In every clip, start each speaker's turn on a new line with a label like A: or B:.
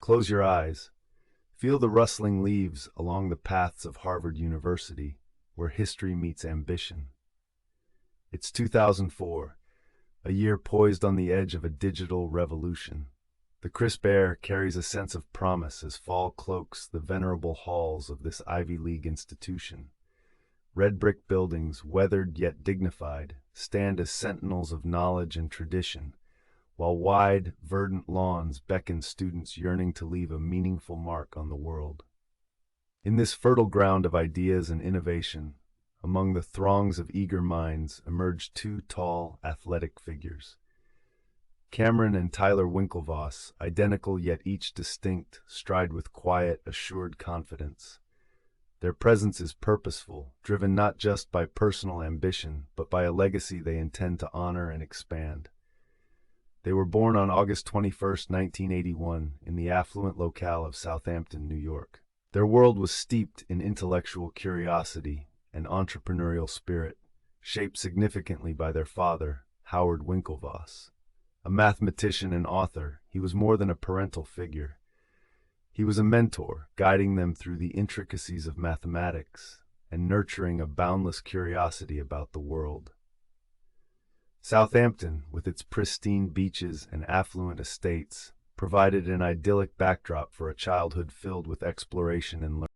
A: Close your eyes. Feel the rustling leaves along the paths of Harvard University, where history meets ambition. It's 2004, a year poised on the edge of a digital revolution. The crisp air carries a sense of promise as fall cloaks the venerable halls of this Ivy League institution. Red brick buildings, weathered yet dignified, stand as sentinels of knowledge and tradition, while wide, verdant lawns beckon students yearning to leave a meaningful mark on the world. In this fertile ground of ideas and innovation, among the throngs of eager minds emerged two tall, athletic figures. Cameron and Tyler Winklevoss, identical yet each distinct, stride with quiet, assured confidence. Their presence is purposeful, driven not just by personal ambition, but by a legacy they intend to honor and expand. They were born on August 21, 1981, in the affluent locale of Southampton, New York. Their world was steeped in intellectual curiosity and entrepreneurial spirit, shaped significantly by their father, Howard Winklevoss. A mathematician and author, he was more than a parental figure. He was a mentor, guiding them through the intricacies of mathematics and nurturing a boundless curiosity about the world. Southampton, with its pristine beaches and affluent estates, provided an idyllic backdrop for a childhood filled with exploration and learning.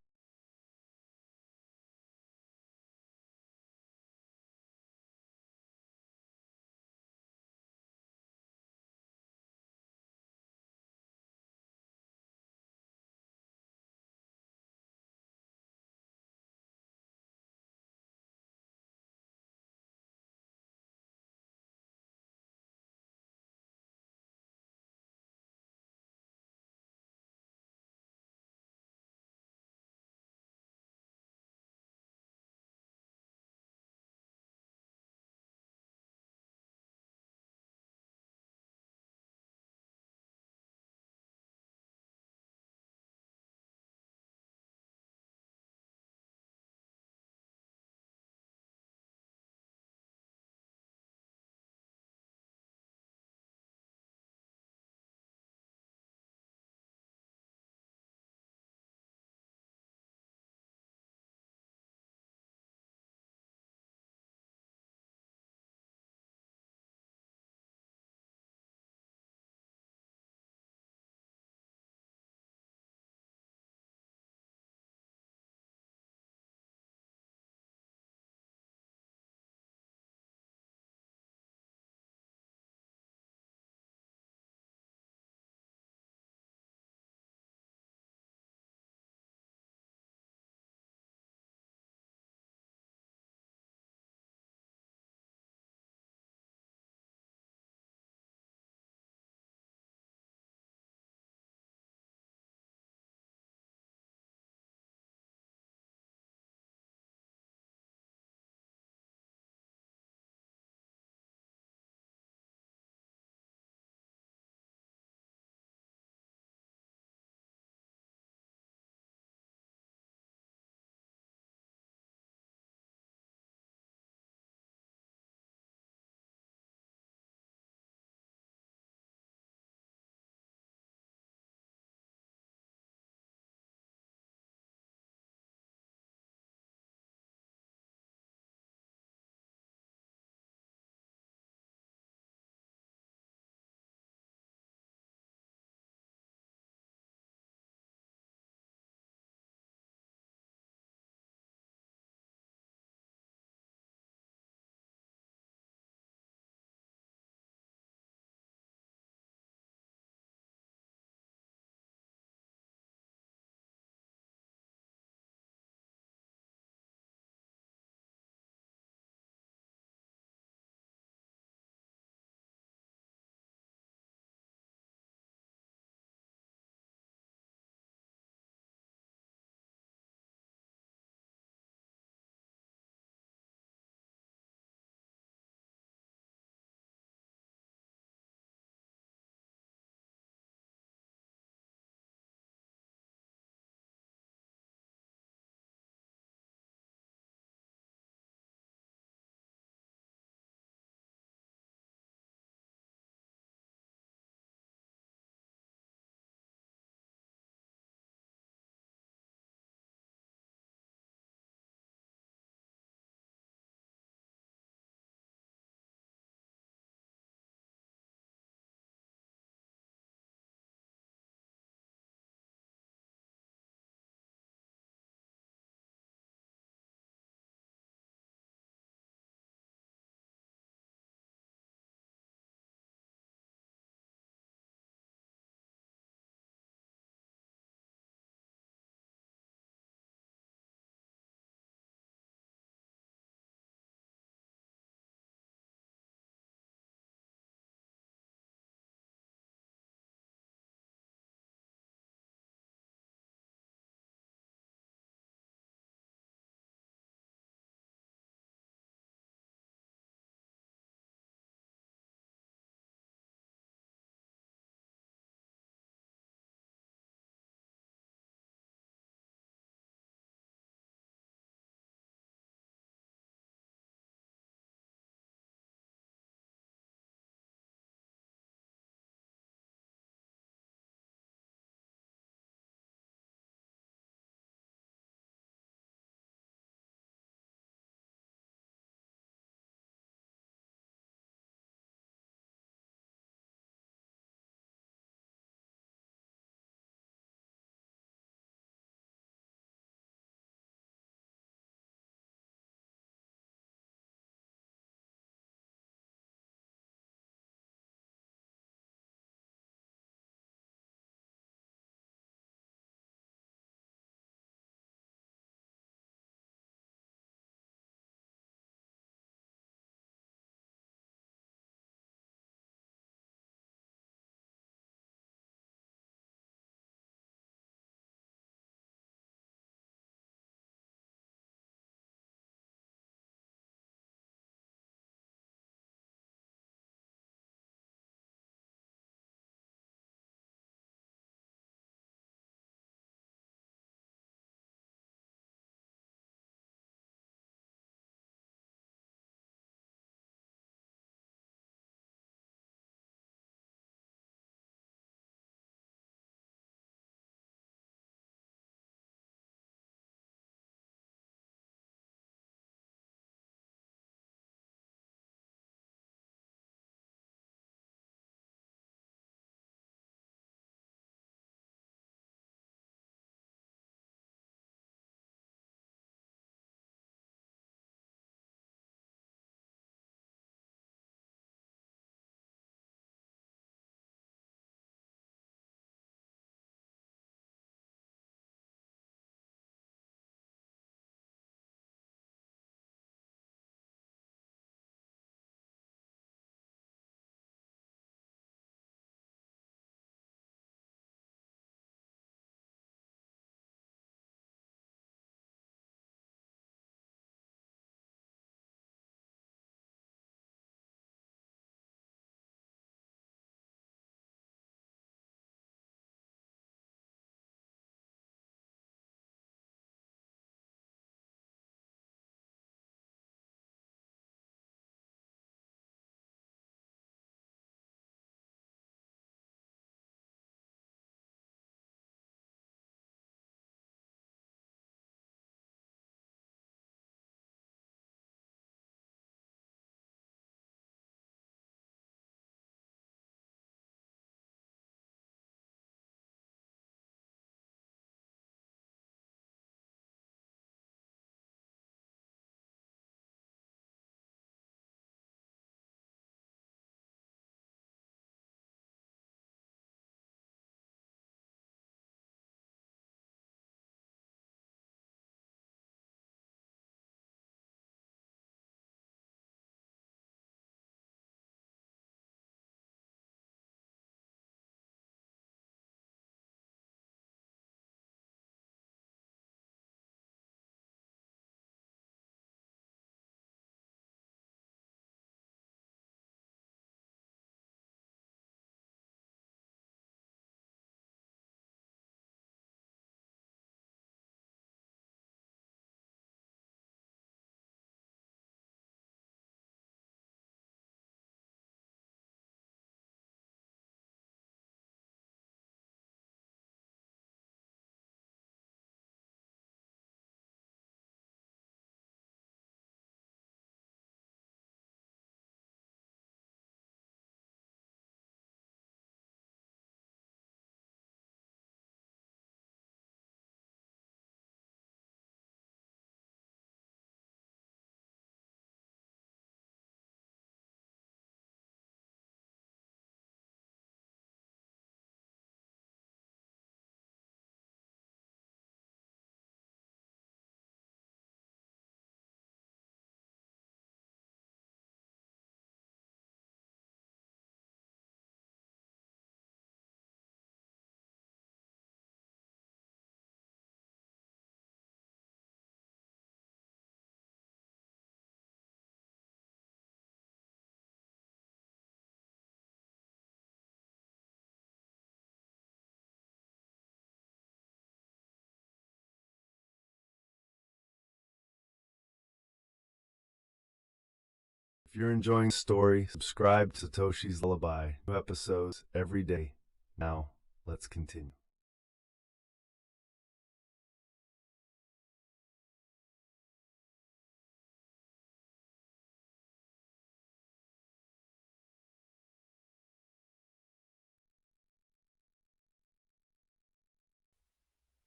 A: If you're enjoying the story, subscribe to Satoshi's Lullaby. New episodes every day. Now, let's continue.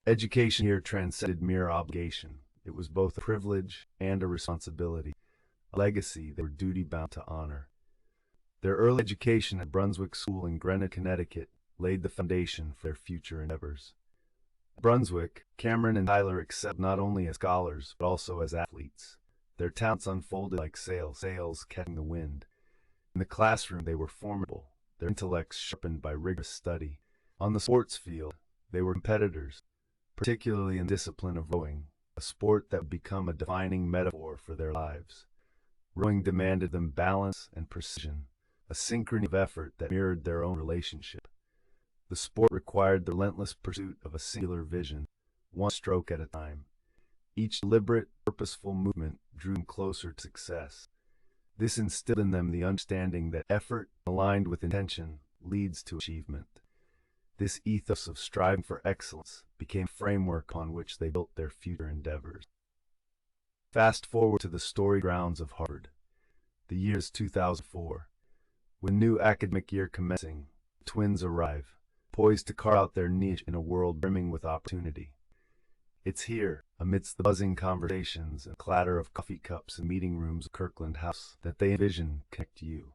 A: Education here transcended mere obligation. It was both a privilege and a responsibility, a legacy they were duty-bound to honor. Their early education at Brunswick School in Greenwich, Connecticut, laid the foundation for their future endeavors. At Brunswick, Cameron and Tyler excelled not only as scholars, but also as athletes. Their talents unfolded like sails catching the wind. In the classroom, they were formidable, their intellects sharpened by rigorous study. On the sports field, they were competitors, particularly in the discipline of rowing, a sport that would become a defining metaphor for their lives. Rowing demanded them balance and precision, a synchrony of effort that mirrored their own relationship. The sport required the relentless pursuit of a singular vision, one stroke at a time. Each deliberate, purposeful movement drew them closer to success. This instilled in them the understanding that effort, aligned with intention, leads to achievement. This ethos of striving for excellence became a framework upon which they built their future endeavors. Fast forward to the storied grounds of Harvard. The year is 2004. With a new academic year commencing, the twins arrive, poised to carve out their niche in a world brimming with opportunity. It's here, amidst the buzzing conversations and clatter of coffee cups and meeting rooms of Kirkland House, that they envision Connect You.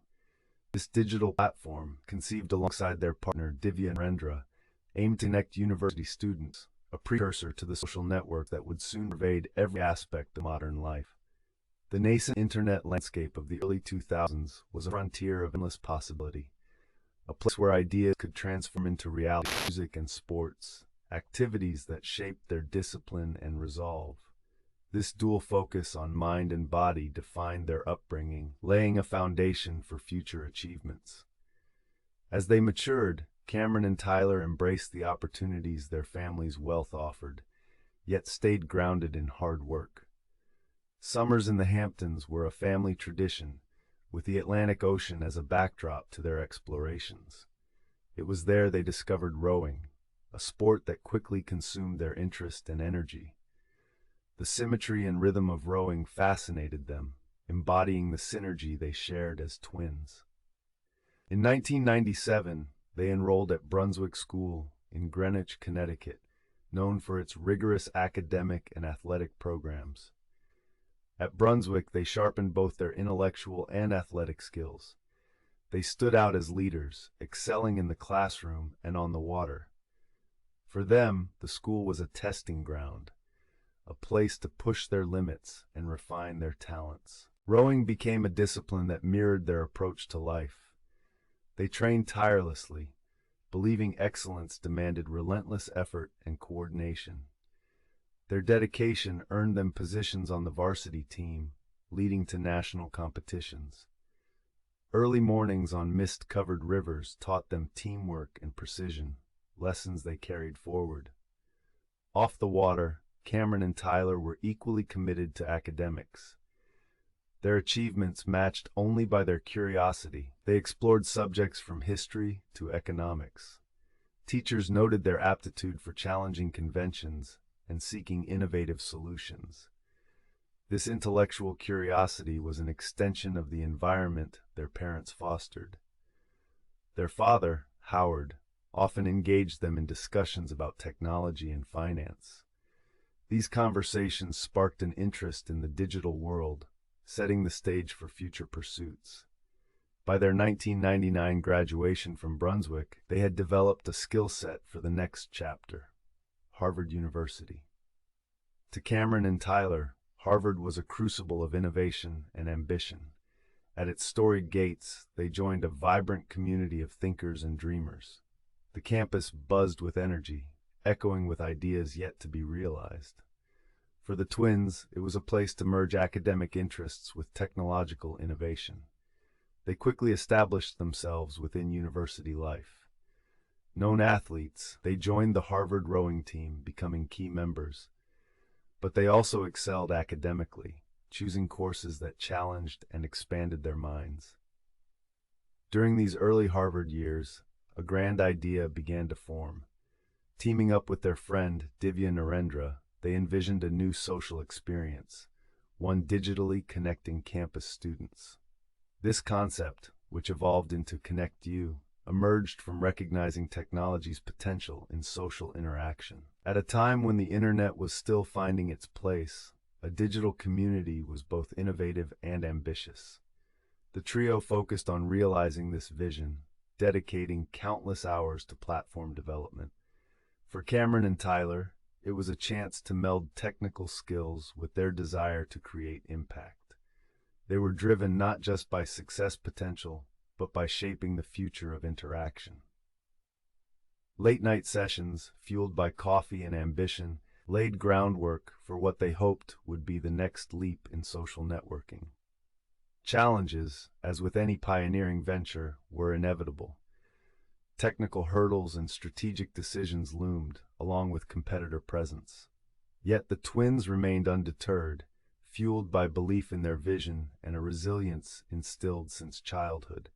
A: This digital platform, conceived alongside their partner Divya and Rendra, aimed to connect university students, a precursor to the social network that would soon pervade every aspect of modern life. The nascent internet landscape of the early 2000s was a frontier of endless possibility, a place where ideas could transform into reality, music and sports, activities that shaped their discipline and resolve. This dual focus on mind and body defined their upbringing, laying a foundation for future achievements. As they matured, Cameron and Tyler embraced the opportunities their family's wealth offered, yet stayed grounded in hard work. Summers in the Hamptons were a family tradition, with the Atlantic Ocean as a backdrop to their explorations. It was there they discovered rowing, a sport that quickly consumed their interest and energy. The symmetry and rhythm of rowing fascinated them, embodying the synergy they shared as twins. In 1997, they enrolled at Brunswick School in Greenwich, Connecticut, known for its rigorous academic and athletic programs. At Brunswick, they sharpened both their intellectual and athletic skills. They stood out as leaders, excelling in the classroom and on the water. For them, the school was a testing ground, a place to push their limits and refine their talents. Rowing became a discipline that mirrored their approach to life. They trained tirelessly, believing excellence demanded relentless effort and coordination. Their dedication earned them positions on the varsity team, leading to national competitions. Early mornings on mist-covered rivers taught them teamwork and precision, lessons they carried forward. Off the water, Cameron and Tyler were equally committed to academics. Their achievements matched only by their curiosity. They explored subjects from history to economics. Teachers noted their aptitude for challenging conventions and seeking innovative solutions. This intellectual curiosity was an extension of the environment their parents fostered. Their father, Howard, often engaged them in discussions about technology and finance. These conversations sparked an interest in the digital world, setting the stage for future pursuits. By their 1999 graduation from Brunswick, they had developed a skill set for the next chapter: Harvard University. To Cameron and Tyler, Harvard was a crucible of innovation and ambition. At its storied gates, they joined a vibrant community of thinkers and dreamers. The campus buzzed with energy, echoing with ideas yet to be realized. For the twins, it was a place to merge academic interests with technological innovation. They quickly established themselves within university life. Known athletes, they joined the Harvard rowing team, becoming key members. But they also excelled academically. choosing courses that challenged and expanded their minds. During these early Harvard years, a grand idea began to form. Teaming up with their friend Divya Narendra, they envisioned a new social experience, one digitally connecting campus students. This concept, which evolved into Connect You, emerged from recognizing technology's potential in social interaction. At a time when the internet was still finding its place, a digital community was both innovative and ambitious. The trio focused on realizing this vision, dedicating countless hours to platform development. For Cameron and Tyler, it was a chance to meld technical skills with their desire to create impact. They were driven not just by success potential, but by shaping the future of interaction. Late-night sessions, fueled by coffee and ambition, laid groundwork for what they hoped would be the next leap in social networking. Challenges, as with any pioneering venture, were inevitable. Technical hurdles and strategic decisions loomed, along with competitor presence. Yet the twins remained undeterred, fueled by belief in their vision and a resilience instilled since childhood.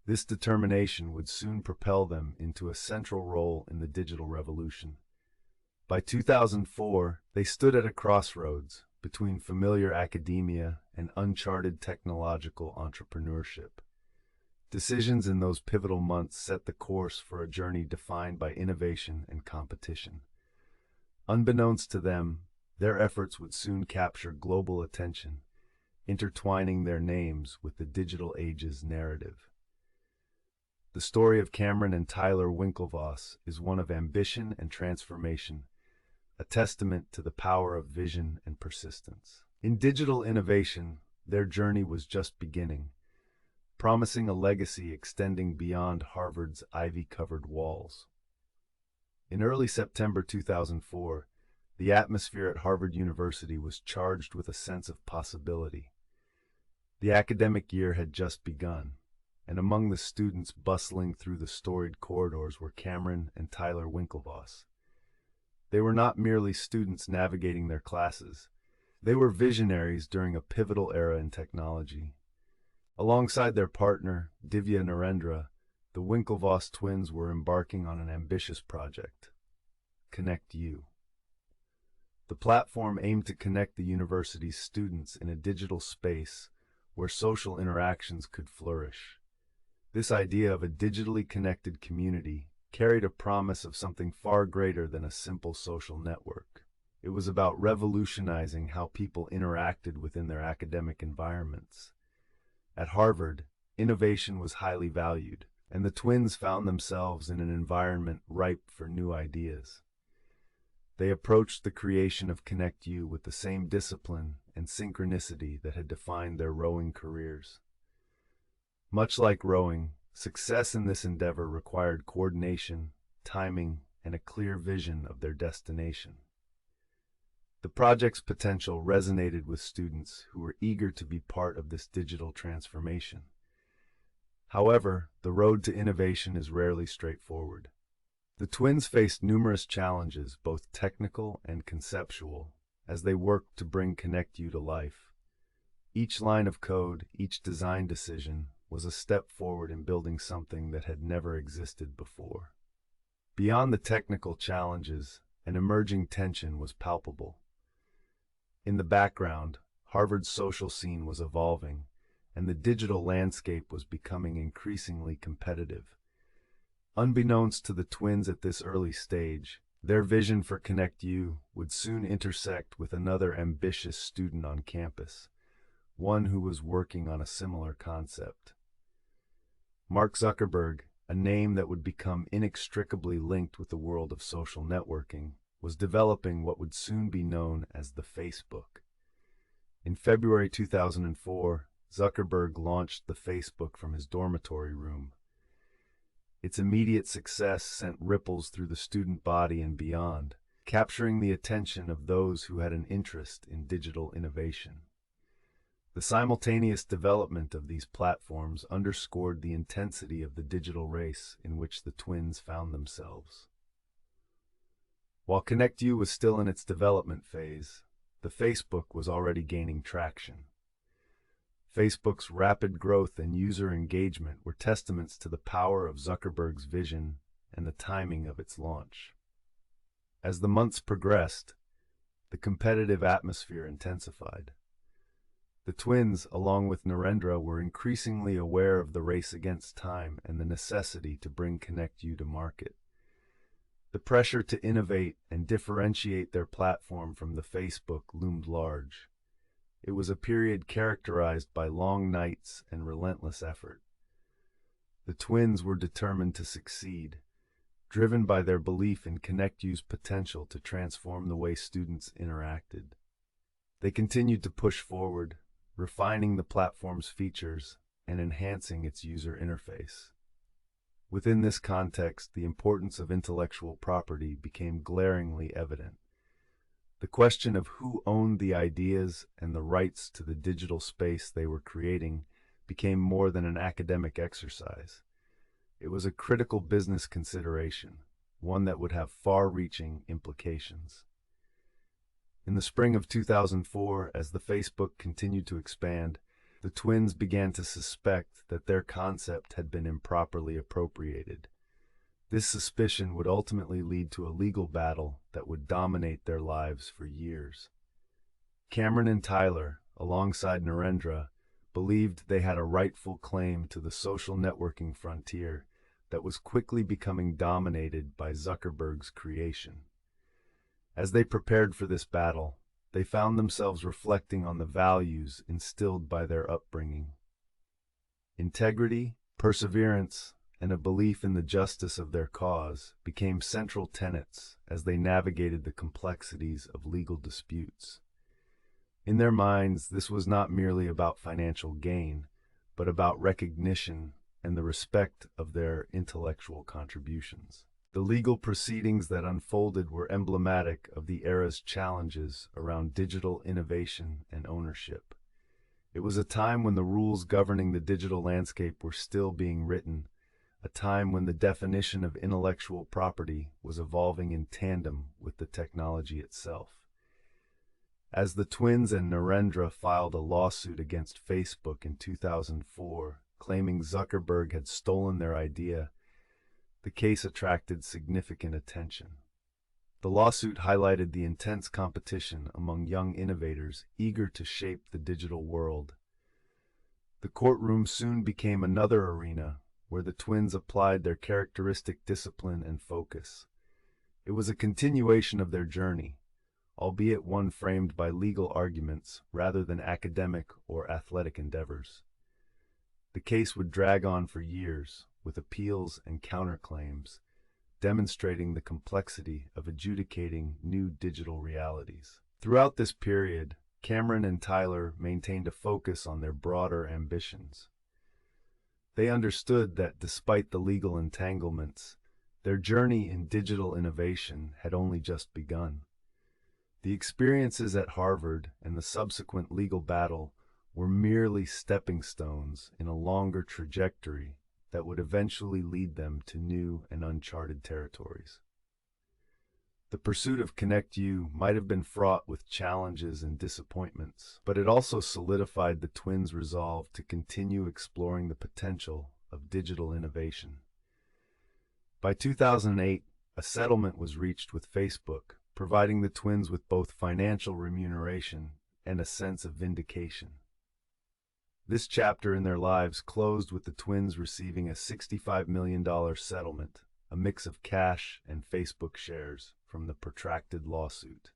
A: This determination would soon propel them into a central role in the digital revolution. By 2004, they stood at a crossroads between familiar academia and uncharted technological entrepreneurship. Decisions in those pivotal months set the course for a journey defined by innovation and competition. Unbeknownst to them, their efforts would soon capture global attention, intertwining their names with the digital age's narrative. The story of Cameron and Tyler Winklevoss is one of ambition and transformation, a testament to the power of vision and persistence. In digital innovation, their journey was just beginning, promising a legacy extending beyond Harvard's ivy-covered walls. In early September 2004, the atmosphere at Harvard University was charged with a sense of possibility. The academic year had just begun, and among the students bustling through the storied corridors were Cameron and Tyler Winklevoss. They were not merely students navigating their classes. They were visionaries during a pivotal era in technology. Alongside their partner, Divya Narendra, the Winklevoss twins were embarking on an ambitious project, Connect You. The platform aimed to connect the university's students in a digital space where social interactions could flourish. This idea of a digitally connected community carried a promise of something far greater than a simple social network. It was about revolutionizing how people interacted within their academic environments. At Harvard, innovation was highly valued, and the twins found themselves in an environment ripe for new ideas. They approached the creation of Connect You with the same discipline and synchronicity that had defined their rowing careers. Much like rowing, success in this endeavor required coordination, timing, and a clear vision of their destination. The project's potential resonated with students who were eager to be part of this digital transformation. However, the road to innovation is rarely straightforward. The twins faced numerous challenges, both technical and conceptual, as they worked to bring Connect You to life. Each line of code, each design decision, was a step forward in building something that had never existed before. Beyond the technical challenges, an emerging tension was palpable. In the background, Harvard's social scene was evolving, and the digital landscape was becoming increasingly competitive. Unbeknownst to the twins at this early stage, their vision for Connect You would soon intersect with another ambitious student on campus, one who was working on a similar concept. Mark Zuckerberg, a name that would become inextricably linked with the world of social networking, was developing what would soon be known as the Facebook. In February 2004, Zuckerberg launched the Facebook from his dormitory room. Its immediate success sent ripples through the student body and beyond, capturing the attention of those who had an interest in digital innovation. The simultaneous development of these platforms underscored the intensity of the digital race in which the twins found themselves. While Connect You was still in its development phase, the Facebook was already gaining traction. Facebook's rapid growth and user engagement were testaments to the power of Zuckerberg's vision and the timing of its launch. As the months progressed, the competitive atmosphere intensified. The twins, along with Narendra, were increasingly aware of the race against time and the necessity to bring ConnectU to market. The pressure to innovate and differentiate their platform from the Facebook loomed large. It was a period characterized by long nights and relentless effort. The twins were determined to succeed, driven by their belief in ConnectU's potential to transform the way students interacted. They continued to push forward, refining the platform's features and enhancing its user interface. Within this context, the importance of intellectual property became glaringly evident. The question of who owned the ideas and the rights to the digital space they were creating became more than an academic exercise. It was a critical business consideration, one that would have far-reaching implications. In the spring of 2004, as the Facebook continued to expand, the twins began to suspect that their concept had been improperly appropriated. This suspicion would ultimately lead to a legal battle that would dominate their lives for years. Cameron and Tyler, alongside Narendra, believed they had a rightful claim to the social networking frontier that was quickly becoming dominated by Zuckerberg's creation. As they prepared for this battle, they found themselves reflecting on the values instilled by their upbringing. Integrity, perseverance, and a belief in the justice of their cause became central tenets as they navigated the complexities of legal disputes. In their minds, this was not merely about financial gain, but about recognition and the respect of their intellectual contributions. The legal proceedings that unfolded were emblematic of the era's challenges around digital innovation and ownership. It was a time when the rules governing the digital landscape were still being written, a time when the definition of intellectual property was evolving in tandem with the technology itself. As the twins and Narendra filed a lawsuit against Facebook in 2004, claiming Zuckerberg had stolen their idea, the case attracted significant attention. The lawsuit highlighted the intense competition among young innovators eager to shape the digital world. The courtroom soon became another arena where the twins applied their characteristic discipline and focus. It was a continuation of their journey, albeit one framed by legal arguments rather than academic or athletic endeavors. The case would drag on for years, with appeals and counterclaims, demonstrating the complexity of adjudicating new digital realities. Throughout this period, Cameron and Tyler maintained a focus on their broader ambitions. They understood that despite the legal entanglements, their journey in digital innovation had only just begun. The experiences at Harvard and the subsequent legal battle were merely stepping stones in a longer trajectory that would eventually lead them to new and uncharted territories. The pursuit of ConnectU might have been fraught with challenges and disappointments, but it also solidified the twins' resolve to continue exploring the potential of digital innovation. By 2008, a settlement was reached with Facebook, providing the twins with both financial remuneration and a sense of vindication. This chapter in their lives closed with the twins receiving a $65 million settlement, a mix of cash and Facebook shares, from the protracted lawsuit.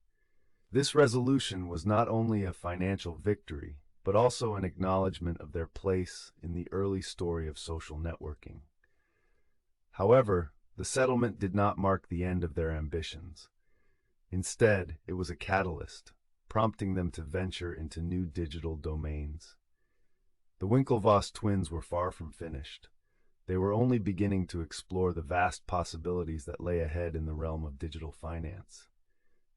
A: This resolution was not only a financial victory, but also an acknowledgement of their place in the early story of social networking. However, the settlement did not mark the end of their ambitions. Instead, it was a catalyst, prompting them to venture into new digital domains. The Winklevoss twins were far from finished. They were only beginning to explore the vast possibilities that lay ahead in the realm of digital finance.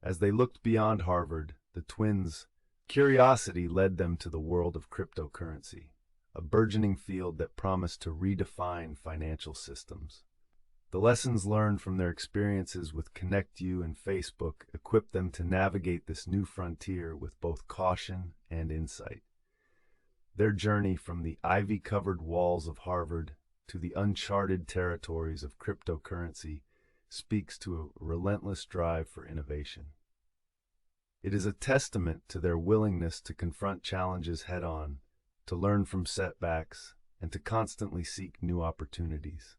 A: As they looked beyond Harvard, the twins' curiosity led them to the world of cryptocurrency, a burgeoning field that promised to redefine financial systems. The lessons learned from their experiences with ConnectU and Facebook equip them to navigate this new frontier with both caution and insight. Their journey from the ivy-covered walls of Harvard to the uncharted territories of cryptocurrency speaks to a relentless drive for innovation. It is a testament to their willingness to confront challenges head-on, to learn from setbacks, and to constantly seek new opportunities.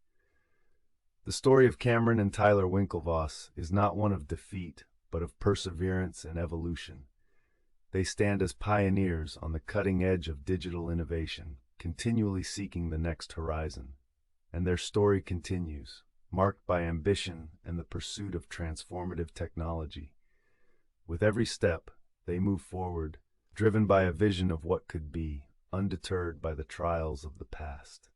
A: The story of Cameron and Tyler Winklevoss is not one of defeat, but of perseverance and evolution. They stand as pioneers on the cutting edge of digital innovation, continually seeking the next horizon. And their story continues, marked by ambition and the pursuit of transformative technology. With every step, they move forward, driven by a vision of what could be, undeterred by the trials of the past.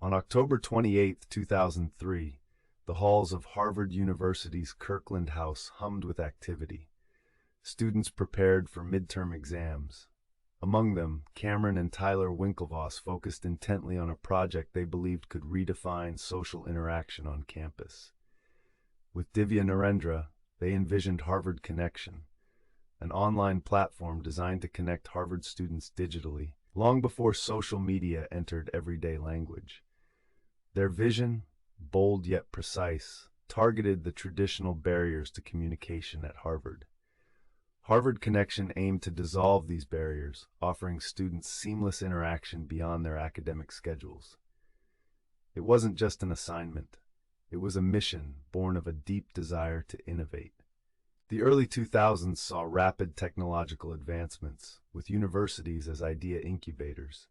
A: On October 28, 2003, the halls of Harvard University's Kirkland House hummed with activity. Students prepared for midterm exams. Among them, Cameron and Tyler Winklevoss focused intently on a project they believed could redefine social interaction on campus. With Divya Narendra, they envisioned Harvard Connection, an online platform designed to connect Harvard students digitally, long before social media entered everyday language. Their vision, bold yet precise, targeted the traditional barriers to communication at Harvard. Harvard Connection aimed to dissolve these barriers, offering students seamless interaction beyond their academic schedules. It wasn't just an assignment. It was a mission born of a deep desire to innovate. The early 2000s saw rapid technological advancements, with universities as idea incubators.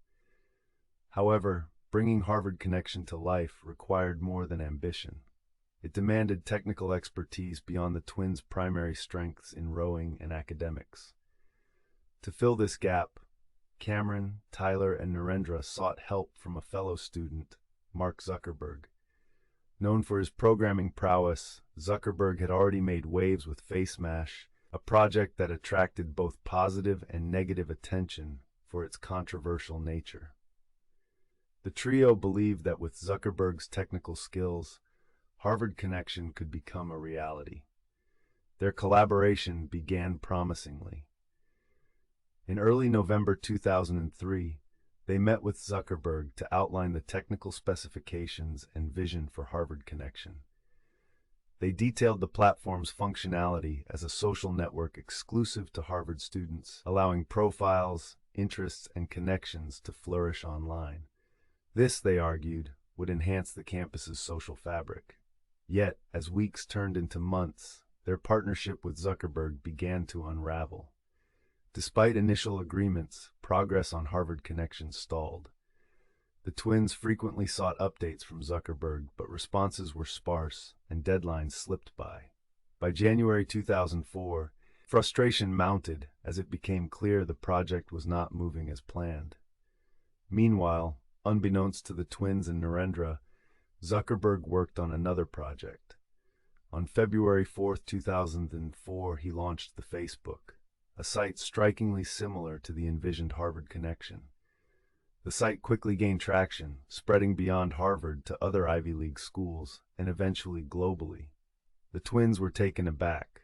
A: However, bringing Harvard Connection to life required more than ambition. It demanded technical expertise beyond the twins' primary strengths in rowing and academics. To fill this gap, Cameron, Tyler, and Narendra sought help from a fellow student, Mark Zuckerberg. Known for his programming prowess, Zuckerberg had already made waves with FaceMash, a project that attracted both positive and negative attention for its controversial nature. The trio believed that with Zuckerberg's technical skills, Harvard Connection could become a reality. Their collaboration began promisingly. In early November 2003, they met with Zuckerberg to outline the technical specifications and vision for Harvard Connection. They detailed the platform's functionality as a social network exclusive to Harvard students, allowing profiles, interests, and connections to flourish online. This, they argued, would enhance the campus's social fabric. Yet, as weeks turned into months, their partnership with Zuckerberg began to unravel. Despite initial agreements, progress on Harvard Connection stalled. The twins frequently sought updates from Zuckerberg, but responses were sparse and deadlines slipped by. By January 2004, frustration mounted as it became clear the project was not moving as planned. Meanwhile, unbeknownst to the twins and Narendra, Zuckerberg worked on another project. On February 4, 2004, he launched the Facebook, a site strikingly similar to the envisioned Harvard Connection. The site quickly gained traction, spreading beyond Harvard to other Ivy League schools and eventually globally. The twins were taken aback.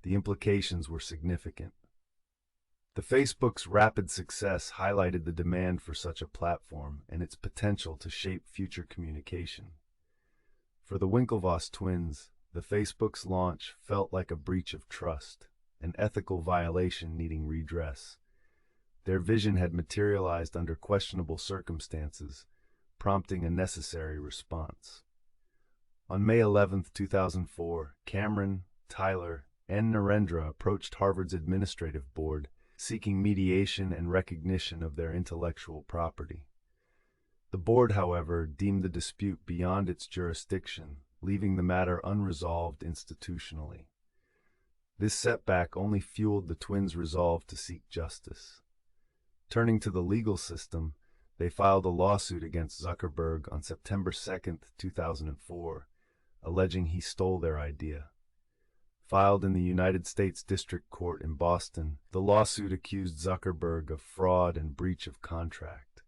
A: The implications were significant. The Facebook's rapid success highlighted the demand for such a platform and its potential to shape future communication. For the Winklevoss twins, the Facebook's launch felt like a breach of trust, an ethical violation needing redress. Their vision had materialized under questionable circumstances, prompting a necessary response. On May 11, 2004, Cameron, Tyler, and Narendra approached Harvard's administrative board, seeking mediation and recognition of their intellectual property. The board, however, deemed the dispute beyond its jurisdiction, leaving the matter unresolved institutionally. This setback only fueled the twins' resolve to seek justice. Turning to the legal system, they filed a lawsuit against Zuckerberg on September 2, 2004, alleging he stole their idea. Filed in the United States District Court in Boston, the lawsuit accused Zuckerberg of fraud and breach of contract.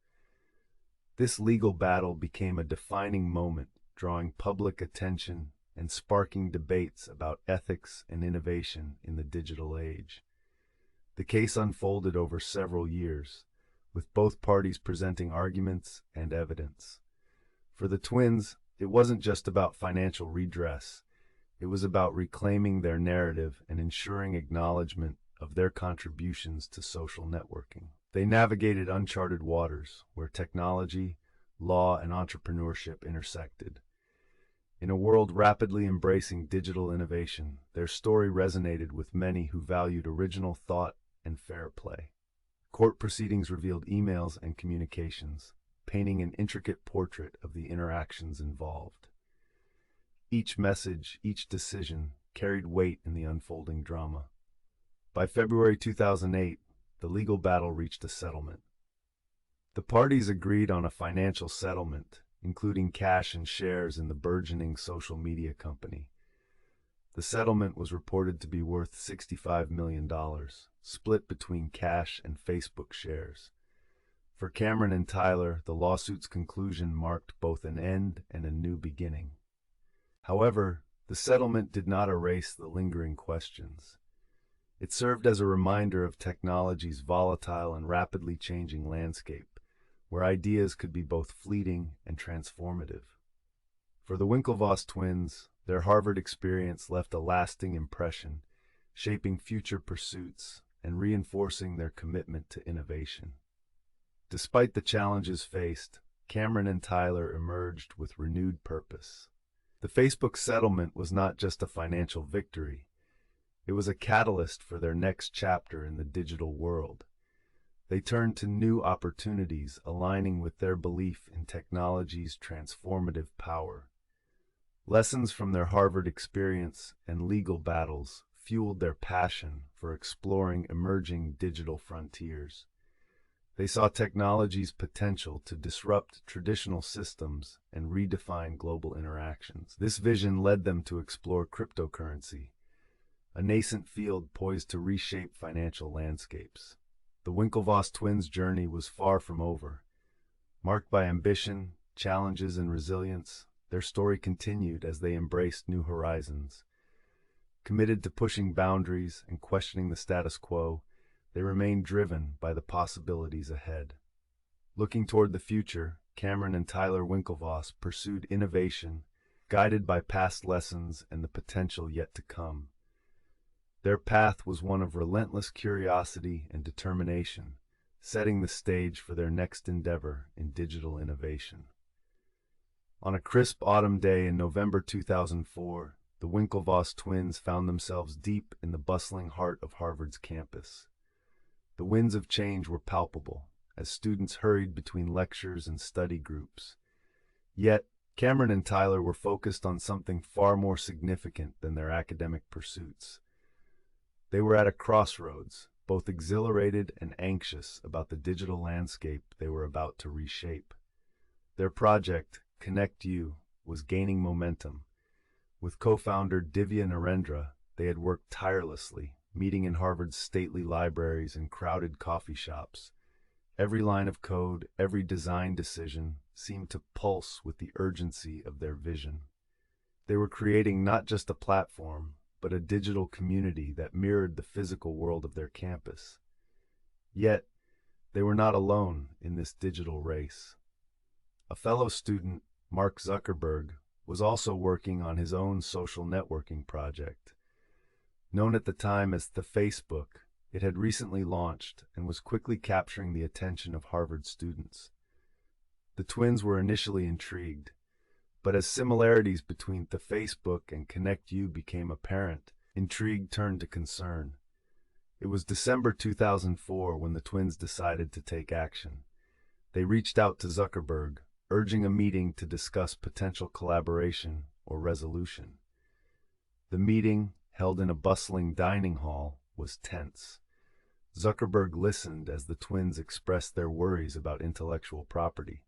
A: This legal battle became a defining moment drawing public attention and sparking debates about ethics and innovation in the digital age. The case unfolded over several years, with both parties presenting arguments and evidence. For the twins, it wasn't just about financial redress. It was about reclaiming their narrative and ensuring acknowledgement of their contributions to social networking. They navigated uncharted waters where technology, law, and entrepreneurship intersected. In a world rapidly embracing digital innovation, their story resonated with many who valued original thought and fair play. Court proceedings revealed emails and communications, painting an intricate portrait of the interactions involved. Each message, each decision, carried weight in the unfolding drama. By February 2008, the legal battle reached a settlement. The parties agreed on a financial settlement, including cash and shares in the burgeoning social media company. The settlement was reported to be worth $65 million, split between cash and Facebook shares. For Cameron and Tyler, the lawsuit's conclusion marked both an end and a new beginning. However, the settlement did not erase the lingering questions. It served as a reminder of technology's volatile and rapidly changing landscape, where ideas could be both fleeting and transformative. For the Winklevoss twins, their Harvard experience left a lasting impression, shaping future pursuits and reinforcing their commitment to innovation. Despite the challenges faced, Cameron and Tyler emerged with renewed purpose. The Facebook settlement was not just a financial victory. It was a catalyst for their next chapter in the digital world. They turned to new opportunities, aligning with their belief in technology's transformative power. Lessons from their Harvard experience and legal battles fueled their passion for exploring emerging digital frontiers. They saw technology's potential to disrupt traditional systems and redefine global interactions. This vision led them to explore cryptocurrency, a nascent field poised to reshape financial landscapes. The Winklevoss twins' journey was far from over. Marked by ambition, challenges, and resilience, their story continued as they embraced new horizons. Committed to pushing boundaries and questioning the status quo, they remained driven by the possibilities ahead. Looking toward the future, Cameron and Tyler Winklevoss pursued innovation, guided by past lessons and the potential yet to come. Their path was one of relentless curiosity and determination, setting the stage for their next endeavor in digital innovation. On a crisp autumn day in November 2004, the Winklevoss twins found themselves deep in the bustling heart of Harvard's campus. The winds of change were palpable as students hurried between lectures and study groups. Yet, Cameron and Tyler were focused on something far more significant than their academic pursuits. They were at a crossroads, both exhilarated and anxious about the digital landscape they were about to reshape. Their project, Connect You, was gaining momentum. With co-founder Divya Narendra, they had worked tirelessly, meeting in Harvard's stately libraries and crowded coffee shops. Every line of code, every design decision seemed to pulse with the urgency of their vision. They were creating not just a platform, but a digital community that mirrored the physical world of their campus. Yet, they were not alone in this digital race. A fellow student, Mark Zuckerberg, was also working on his own social networking project. Known at the time as the Facebook, it had recently launched and was quickly capturing the attention of Harvard students. The twins were initially intrigued, but as similarities between the Facebook and Connect You became apparent, intrigue turned to concern. It was December 2004 when the twins decided to take action. They reached out to Zuckerberg, urging a meeting to discuss potential collaboration or resolution. The meeting, held in a bustling dining hall, was tense. Zuckerberg listened as the twins expressed their worries about intellectual property.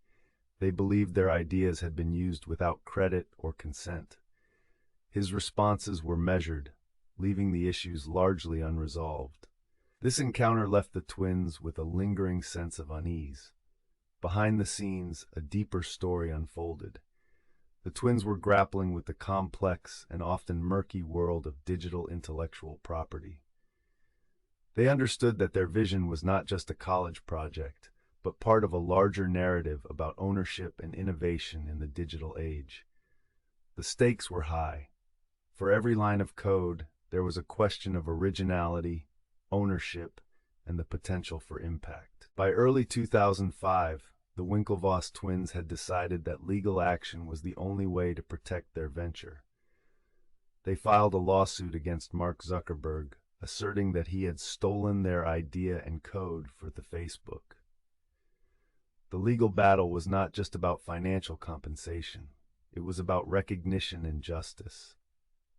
A: They believed their ideas had been used without credit or consent. His responses were measured, leaving the issues largely unresolved. This encounter left the twins with a lingering sense of unease. Behind the scenes, a deeper story unfolded. The twins were grappling with the complex and often murky world of digital intellectual property. They understood that their vision was not just a college project, but part of a larger narrative about ownership and innovation in the digital age. The stakes were high. For every line of code, there was a question of originality, ownership, and the potential for impact. By early 2005, the Winklevoss twins had decided that legal action was the only way to protect their venture. They filed a lawsuit against Mark Zuckerberg, asserting that he had stolen their idea and code for the Facebook. The legal battle was not just about financial compensation. It was about recognition and justice.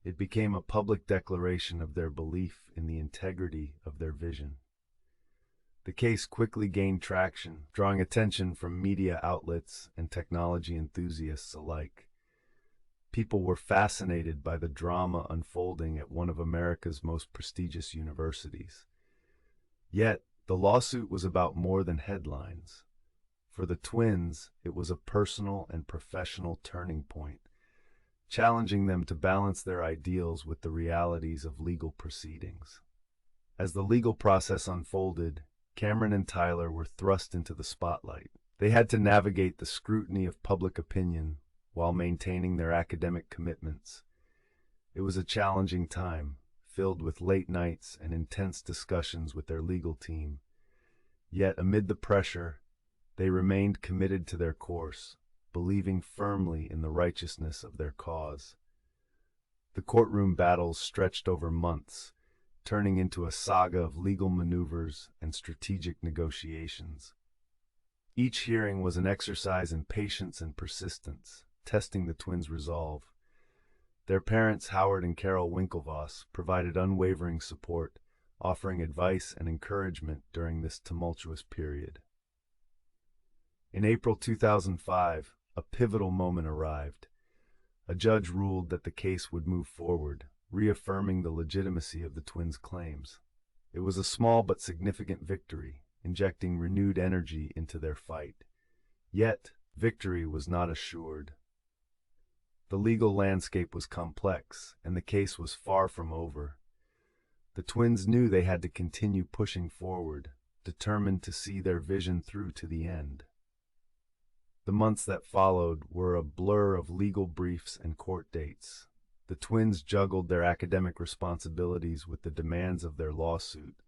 A: It became a public declaration of their belief in the integrity of their vision. The case quickly gained traction, drawing attention from media outlets and technology enthusiasts alike. People were fascinated by the drama unfolding at one of America's most prestigious universities. Yet, the lawsuit was about more than headlines. For the twins, it was a personal and professional turning point, challenging them to balance their ideals with the realities of legal proceedings. As the legal process unfolded, Cameron and Tyler were thrust into the spotlight. They had to navigate the scrutiny of public opinion while maintaining their academic commitments. It was a challenging time, filled with late nights and intense discussions with their legal team. Yet, amid the pressure, they remained committed to their course, believing firmly in the righteousness of their cause. The courtroom battles stretched over months, turning into a saga of legal maneuvers and strategic negotiations. Each hearing was an exercise in patience and persistence, testing the twins' resolve. Their parents, Howard and Carol Winklevoss, provided unwavering support, offering advice and encouragement during this tumultuous period. In April 2005, a pivotal moment arrived. A judge ruled that the case would move forward, reaffirming the legitimacy of the twins' claims. It was a small but significant victory, injecting renewed energy into their fight. Yet, victory was not assured. The legal landscape was complex, and the case was far from over. The twins knew they had to continue pushing forward, determined to see their vision through to the end. The months that followed were a blur of legal briefs and court dates. The twins juggled their academic responsibilities with the demands of their lawsuit,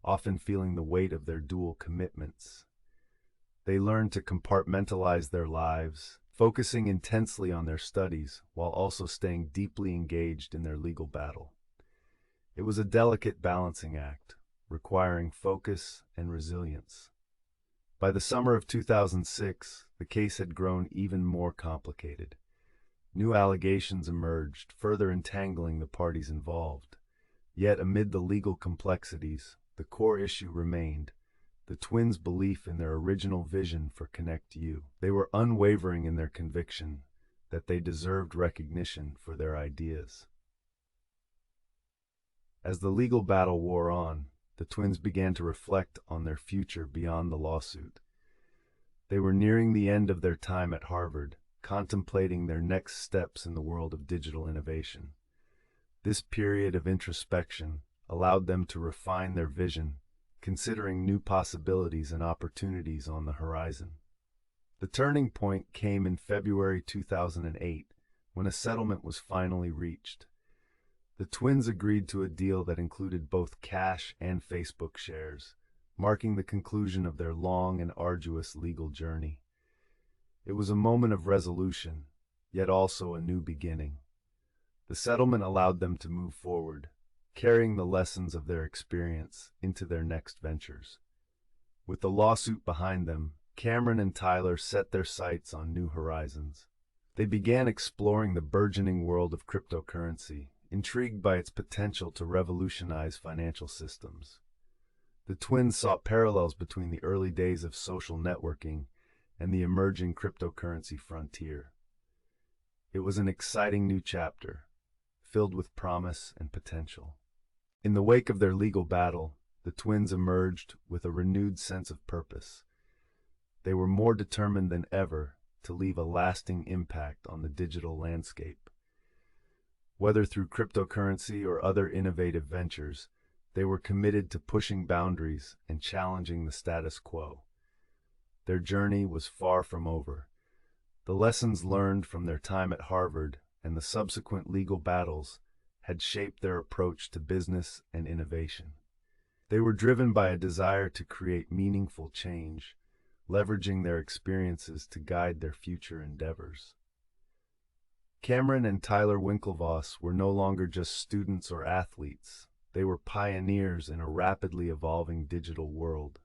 A: often feeling the weight of their dual commitments. They learned to compartmentalize their lives, focusing intensely on their studies while also staying deeply engaged in their legal battle. It was a delicate balancing act, requiring focus and resilience. By the summer of 2006, the case had grown even more complicated. New allegations emerged, further entangling the parties involved. Yet amid the legal complexities, the core issue remained: the twins' belief in their original vision for Connect U. They were unwavering in their conviction that they deserved recognition for their ideas. As the legal battle wore on, the twins began to reflect on their future beyond the lawsuit. They were nearing the end of their time at Harvard, contemplating their next steps in the world of digital innovation. This period of introspection allowed them to refine their vision, considering new possibilities and opportunities on the horizon. The turning point came in February 2008, when a settlement was finally reached. The twins agreed to a deal that included both cash and Facebook shares, marking the conclusion of their long and arduous legal journey. It was a moment of resolution, yet also a new beginning. The settlement allowed them to move forward, carrying the lessons of their experience into their next ventures. With the lawsuit behind them, Cameron and Tyler set their sights on new horizons. They began exploring the burgeoning world of cryptocurrency, intrigued by its potential to revolutionize financial systems. The twins saw parallels between the early days of social networking and the emerging cryptocurrency frontier. It was an exciting new chapter, filled with promise and potential. In the wake of their legal battle, the twins emerged with a renewed sense of purpose. They were more determined than ever to leave a lasting impact on the digital landscape. Whether through cryptocurrency or other innovative ventures, they were committed to pushing boundaries and challenging the status quo. Their journey was far from over. The lessons learned from their time at Harvard and the subsequent legal battles had shaped their approach to business and innovation. They were driven by a desire to create meaningful change, leveraging their experiences to guide their future endeavors. Cameron and Tyler Winklevoss were no longer just students or athletes. They were pioneers in a rapidly evolving digital world.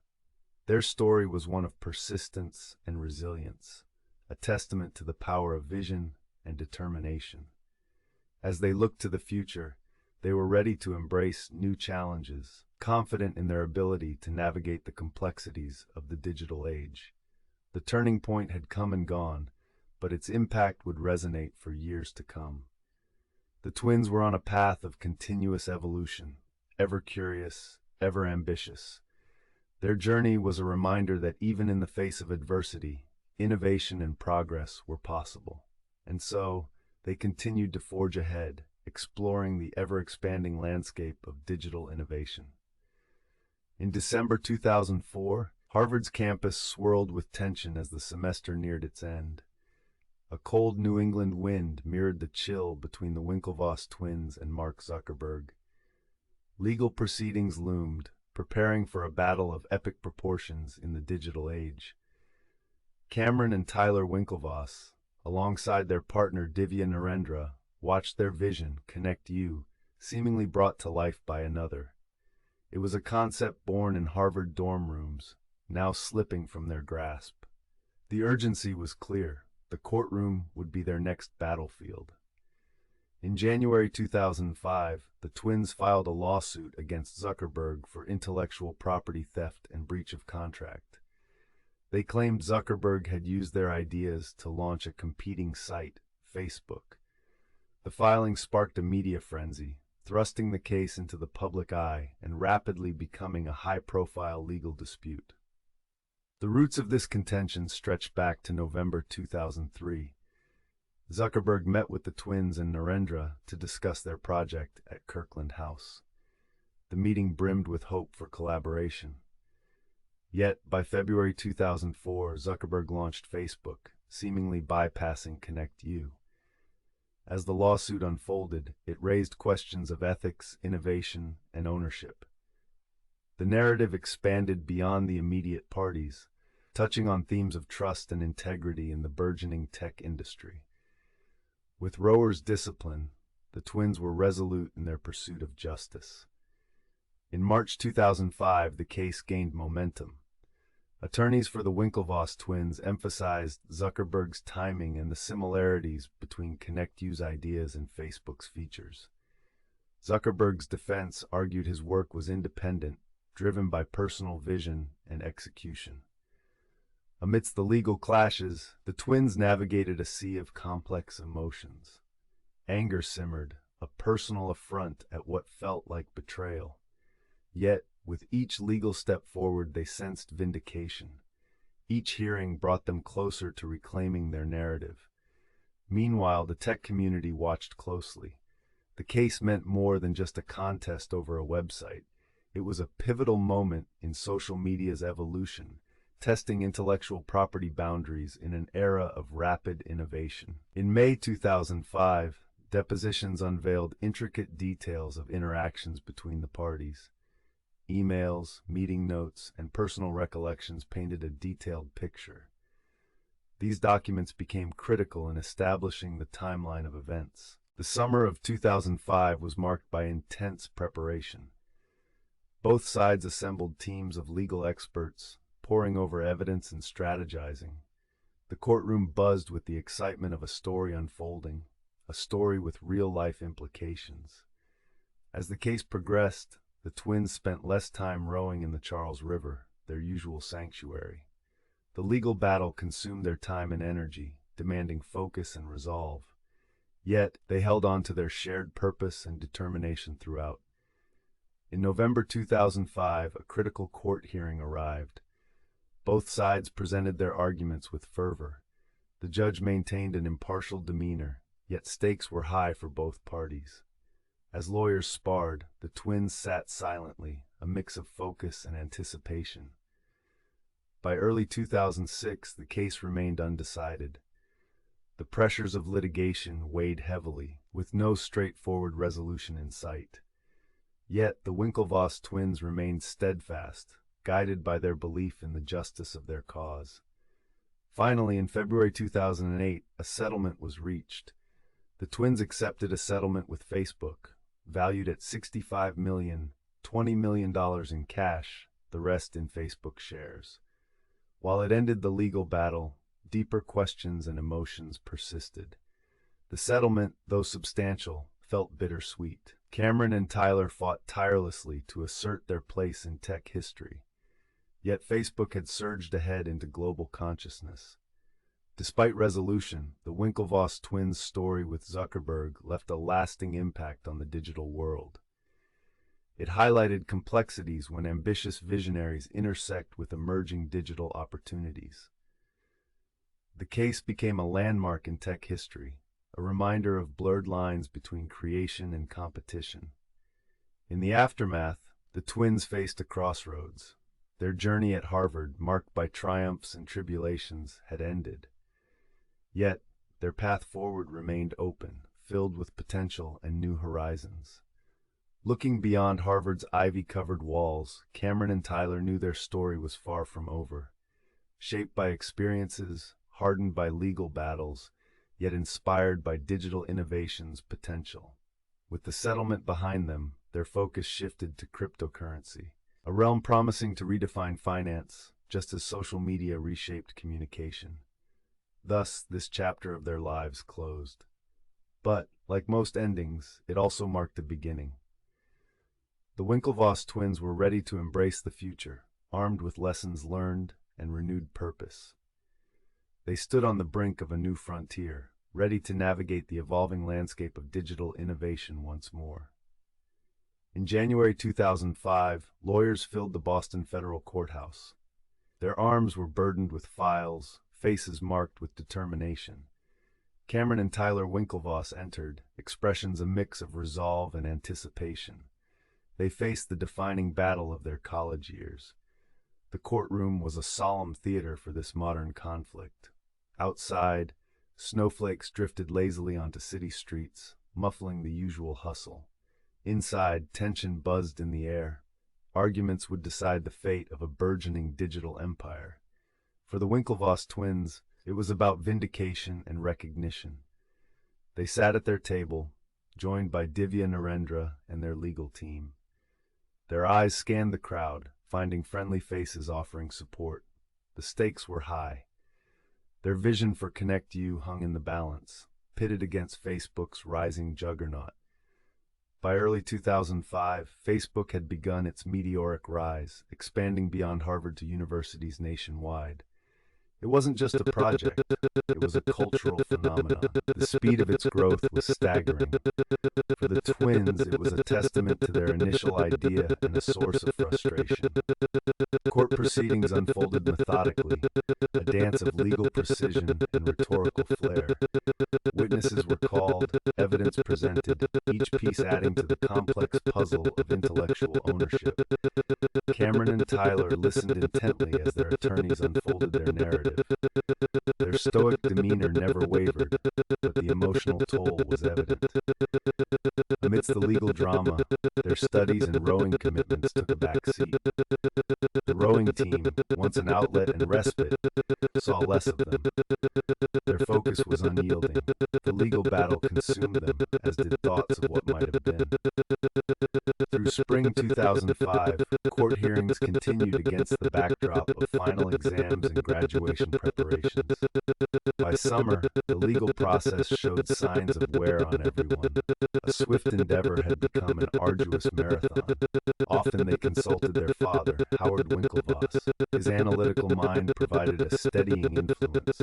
A: Their story was one of persistence and resilience, a testament to the power of vision and determination. As they looked to the future, they were ready to embrace new challenges, confident in their ability to navigate the complexities of the digital age. The turning point had come and gone, but its impact would resonate for years to come. The twins were on a path of continuous evolution, ever curious, ever ambitious. Their journey was a reminder that even in the face of adversity, innovation and progress were possible. And so, they continued to forge ahead, exploring the ever-expanding landscape of digital innovation. In December 2004, Harvard's campus swirled with tension as the semester neared its end. A cold New England wind mirrored the chill between the Winklevoss twins and Mark Zuckerberg. Legal proceedings loomed, preparing for a battle of epic proportions in the digital age. Cameron and Tyler Winklevoss, alongside their partner Divya Narendra, watched their vision, Connect You, seemingly brought to life by another. It was a concept born in Harvard dorm rooms, now slipping from their grasp. The urgency was clear. The courtroom would be their next battlefield. In January 2005, the twins filed a lawsuit against Zuckerberg for intellectual property theft and breach of contract. They claimed Zuckerberg had used their ideas to launch a competing site, Facebook. The filing sparked a media frenzy, thrusting the case into the public eye and rapidly becoming a high-profile legal dispute. The roots of this contention stretched back to November 2003. Zuckerberg met with the twins and Narendra to discuss their project at Kirkland House. The meeting brimmed with hope for collaboration. Yet, by February 2004, Zuckerberg launched Facebook, seemingly bypassing Connect You. As the lawsuit unfolded, it raised questions of ethics, innovation, and ownership. The narrative expanded beyond the immediate parties, touching on themes of trust and integrity in the burgeoning tech industry. With rowers' discipline, the twins were resolute in their pursuit of justice. In March 2005, the case gained momentum. Attorneys for the Winklevoss twins emphasized Zuckerberg's timing and the similarities between Connect You's ideas and Facebook's features. Zuckerberg's defense argued his work was independent, driven by personal vision and execution. Amidst the legal clashes, the twins navigated a sea of complex emotions. Anger simmered, a personal affront at what felt like betrayal. Yet, with each legal step forward, they sensed vindication. Each hearing brought them closer to reclaiming their narrative. Meanwhile, the tech community watched closely. The case meant more than just a contest over a website. It was a pivotal moment in social media's evolution, testing intellectual property boundaries in an era of rapid innovation. In May 2005, depositions unveiled intricate details of interactions between the parties. Emails, meeting notes, and personal recollections painted a detailed picture. These documents became critical in establishing the timeline of events. The summer of 2005 was marked by intense preparation. Both sides assembled teams of legal experts, poring over evidence and strategizing. The courtroom buzzed with the excitement of a story unfolding, a story with real-life implications. As the case progressed, the twins spent less time rowing in the Charles River, their usual sanctuary. The legal battle consumed their time and energy, demanding focus and resolve. Yet, they held on to their shared purpose and determination throughout. In November 2005, a critical court hearing arrived. Both sides presented their arguments with fervor. The judge maintained an impartial demeanor, yet stakes were high for both parties. As lawyers sparred, the twins sat silently, a mix of focus and anticipation. By early 2006, the case remained undecided. The pressures of litigation weighed heavily, with no straightforward resolution in sight. Yet the Winklevoss twins remained steadfast, guided by their belief in the justice of their cause. Finally, in February 2008, a settlement was reached. The twins accepted a settlement with Facebook, valued at $65 million, $20 million in cash, the rest in Facebook shares. While it ended the legal battle, deeper questions and emotions persisted. The settlement, though substantial, felt bittersweet. Cameron and Tyler fought tirelessly to assert their place in tech history. Yet Facebook had surged ahead into global consciousness. Despite resolution, the Winklevoss twins' story with Zuckerberg left a lasting impact on the digital world. It highlighted complexities when ambitious visionaries intersect with emerging digital opportunities. The case became a landmark in tech history, a reminder of blurred lines between creation and competition. In the aftermath, the twins faced a crossroads. Their journey at Harvard, marked by triumphs and tribulations, had ended. Yet, their path forward remained open, filled with potential and new horizons. Looking beyond Harvard's ivy-covered walls, Cameron and Tyler knew their story was far from over. Shaped by experiences, hardened by legal battles, yet inspired by digital innovation's potential. With the settlement behind them, their focus shifted to cryptocurrency, a realm promising to redefine finance, just as social media reshaped communication. Thus, this chapter of their lives closed. But, like most endings, it also marked a beginning. The Winklevoss twins were ready to embrace the future, armed with lessons learned and renewed purpose. They stood on the brink of a new frontier, ready to navigate the evolving landscape of digital innovation once more. In January 2005, lawyers filled the Boston federal courthouse. Their arms were burdened with files, faces marked with determination. Cameron and Tyler Winklevoss entered, expressions a mix of resolve and anticipation. They faced the defining battle of their college years. The courtroom was a solemn theater for this modern conflict. Outside, snowflakes drifted lazily onto city streets, muffling the usual hustle. Inside, tension buzzed in the air. Arguments would decide the fate of a burgeoning digital empire. For the Winklevoss twins, it was about vindication and recognition. They sat at their table, joined by Divya Narendra and their legal team. Their eyes scanned the crowd, finding friendly faces offering support. The stakes were high. Their vision for ConnectU hung in the balance, pitted against Facebook's rising juggernaut. By early 2005, Facebook had begun its meteoric rise, expanding beyond Harvard to universities nationwide. It wasn't just a project, it was a cultural phenomenon. The speed of its growth was staggering. For the twins, it was a testament to their initial idea and a source of frustration. Court proceedings unfolded methodically, a dance of legal precision and rhetorical flair. Witnesses were called, evidence presented, each piece adding to the complex puzzle of intellectual ownership. Cameron and Tyler listened intently as their attorneys unfolded their narrative. Their stoic demeanor never wavered, but the emotional toll was evident. Amidst the legal drama, their studies and rowing commitments took a backseat. The rowing team, once an outlet and respite, saw less of them. Their focus was unyielding. The legal battle consumed them, as did thoughts of what might have been. Through spring 2005, court hearings continued against the backdrop of final exams and graduation preparations. By summer, the legal process showed signs of wear on everyone. A swift endeavor had become an arduous marathon. Often they consulted their father, Howard Winklevoss. His analytical mind provided a steadying influence.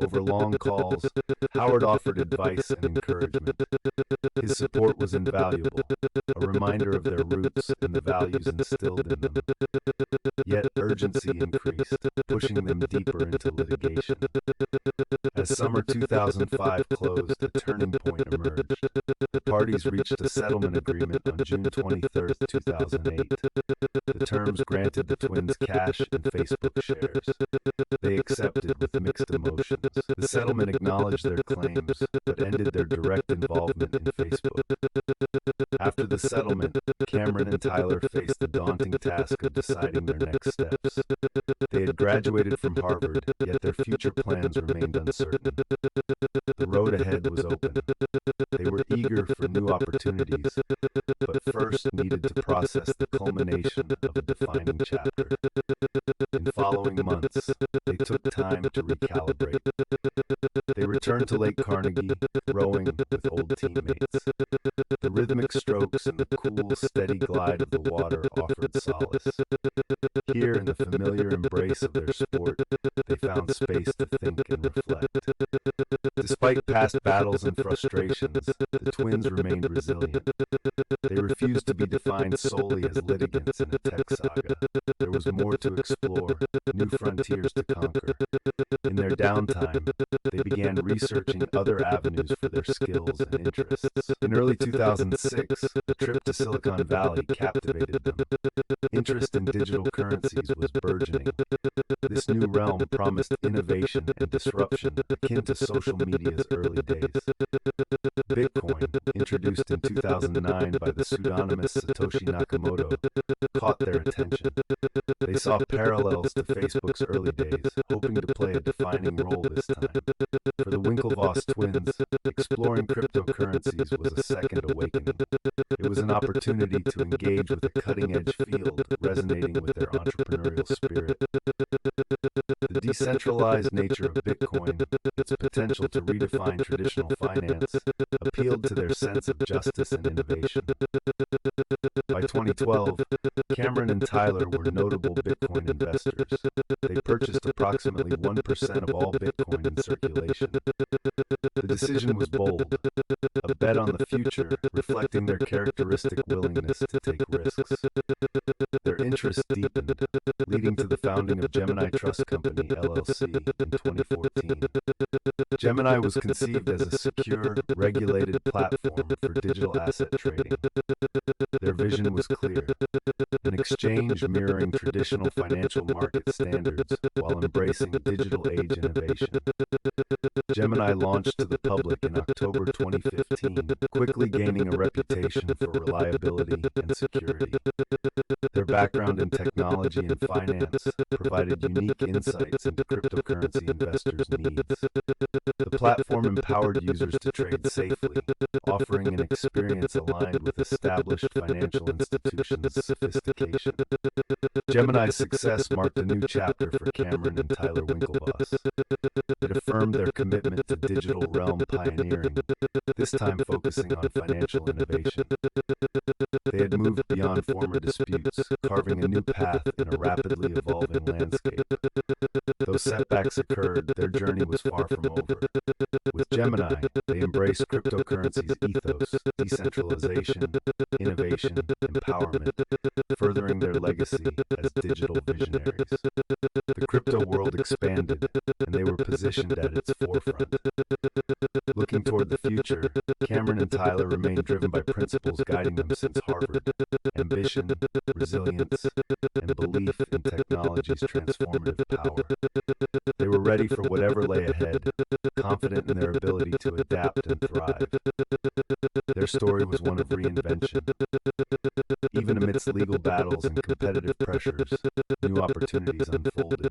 A: Over long calls, Howard offered advice and encouragement. His support was invaluable, a reminder of their roots and the values instilled in them. Yet urgency increased, pushing them deeper into into litigation. As summer 2005 closed, a turning point emerged. The parties reached a settlement agreement on June 23, 2008. The terms granted the twins cash and Facebook shares. They accepted with mixed emotions. The settlement acknowledged their claims, but ended their direct involvement in Facebook. After the settlement, Cameron and Tyler faced the daunting task of deciding their next steps. They had graduated from Harvard, yet their future plans remained uncertain. The road ahead was open. They were eager for new opportunities, but first needed to process the culmination of a defining chapter. In following months, they took time to recalibrate. They returned to Lake Carnegie, rowing with old teammates. The rhythmic strokes and the cool, steady glide of the water offered solace. Here, in the familiar embrace of their sport, they found space to think and reflect. Despite past battles and frustrations, the twins remained resilient. They refused to be defined solely as litigants in a tech saga. There was more to explore, new frontiers to conquer. In their downtime, they began researching other avenues for their skills and interests. In early 2006, a trip to Silicon Valley captivated them. Interest in digital currencies was burgeoning. This new realm promised innovation and disruption akin to social media's early days. Bitcoin, introduced in 2009 by the pseudonymous Satoshi Nakamoto, caught their attention. They saw parallels to Facebook's early days, hoping to play a defining role this time. For the Winklevoss twins, exploring cryptocurrencies was a second awakening. It was an opportunity to engage with a cutting-edge field, resonating with their entrepreneurial spirit. The decentralized nature of Bitcoin, its potential to redefine traditional finance, appealed to their sense of justice and innovation. By 2012, Cameron and Tyler were notable Bitcoin investors. They purchased approximately 1% of all Bitcoin in circulation. The decision was bold, a bet on the future, reflecting their characteristic willingness to take risks. Their interest deepened, leading to the founding of Gemini Trust Company, LLC, in 2014. Gemini was conceived as a secure, regulated platform for digital asset trading. Their vision was clear: an exchange mirroring traditional financial market standards while embracing digital age innovation. Gemini launched to the public in October 2015, quickly gaining a reputation for reliability and security. Their background in technology and finance provided unique insights into cryptocurrency investors' needs. The platform empowered users to trade safely, offering an experience aligned with established financial institutions' sophistication. Gemini's success marked a new chapter for Cameron and Tyler Winklevoss. It affirmed their commitment to digital realm pioneering, this time focusing on financial innovation. They had moved beyond former disputes, carving a new path in a rapidly evolving landscape. Though setbacks occurred, their journey was far from over. With Gemini, they embraced cryptocurrency's ethos, decentralization, innovation, empowerment, furthering their legacy as digital visionaries. The crypto world expanded, and they were positioned at its forefront. Looking toward the future, Cameron and Tyler remained driven by principles guiding them since Harvard: ambition, resilience, and belief in technology's transformative power. They were ready for whatever lay ahead, confident in their ability to adapt and thrive. Their story was one of reinvention. Even amidst legal battles and competitive pressures, new opportunities unfolded.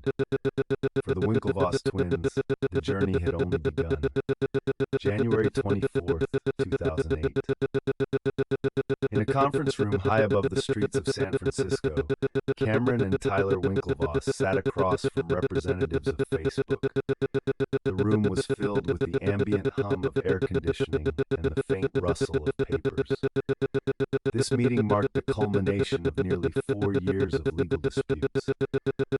A: For the Winklevoss twins, the journey had only begun. January 24th, 2008. In a conference room high above the streets of San Francisco, Cameron and Tyler Winklevoss sat across from representatives of Facebook. The room was filled with the ambient hum of air conditioning and the faint rustle of papers. This meeting marked the culmination of nearly 4 years of legal disputes.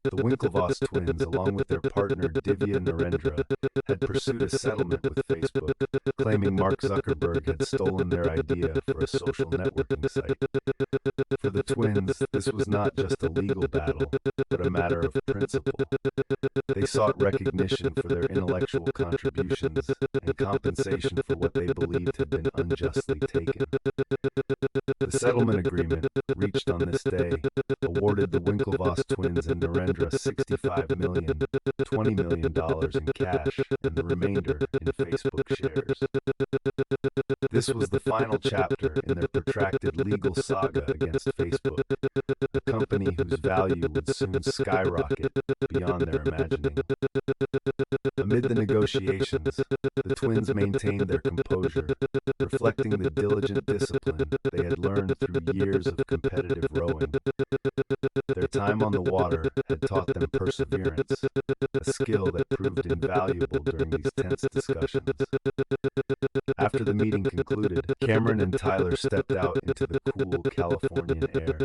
A: The Winklevoss twins, along with their partner Divya Narendra, had pursued a settlement with Facebook, claiming Mark Zuckerberg had stolen their idea for a social networking site. For the twins, this was not just a legal battle, but a matter of principle. They sought recognition for their intellectual contributions and compensation for what they believed had been unjustly taken. The settlement agreement, reached on this day, awarded the Winklevoss twins and Narendra $65 million, $20 million in cash, and the remainder in Facebook shares. This was the final chapter in their protracted legal saga against Facebook, a company whose value would soon skyrocket beyond their imagining. Amid the negotiations, the twins maintained their composure, reflecting the diligent discipline they had learned through years of competitive rowing. Their time on the water had taught them perseverance, a skill that proved invaluable during these tense discussions. After the meeting concluded, Cameron and Tyler stepped out into the cool Californian air.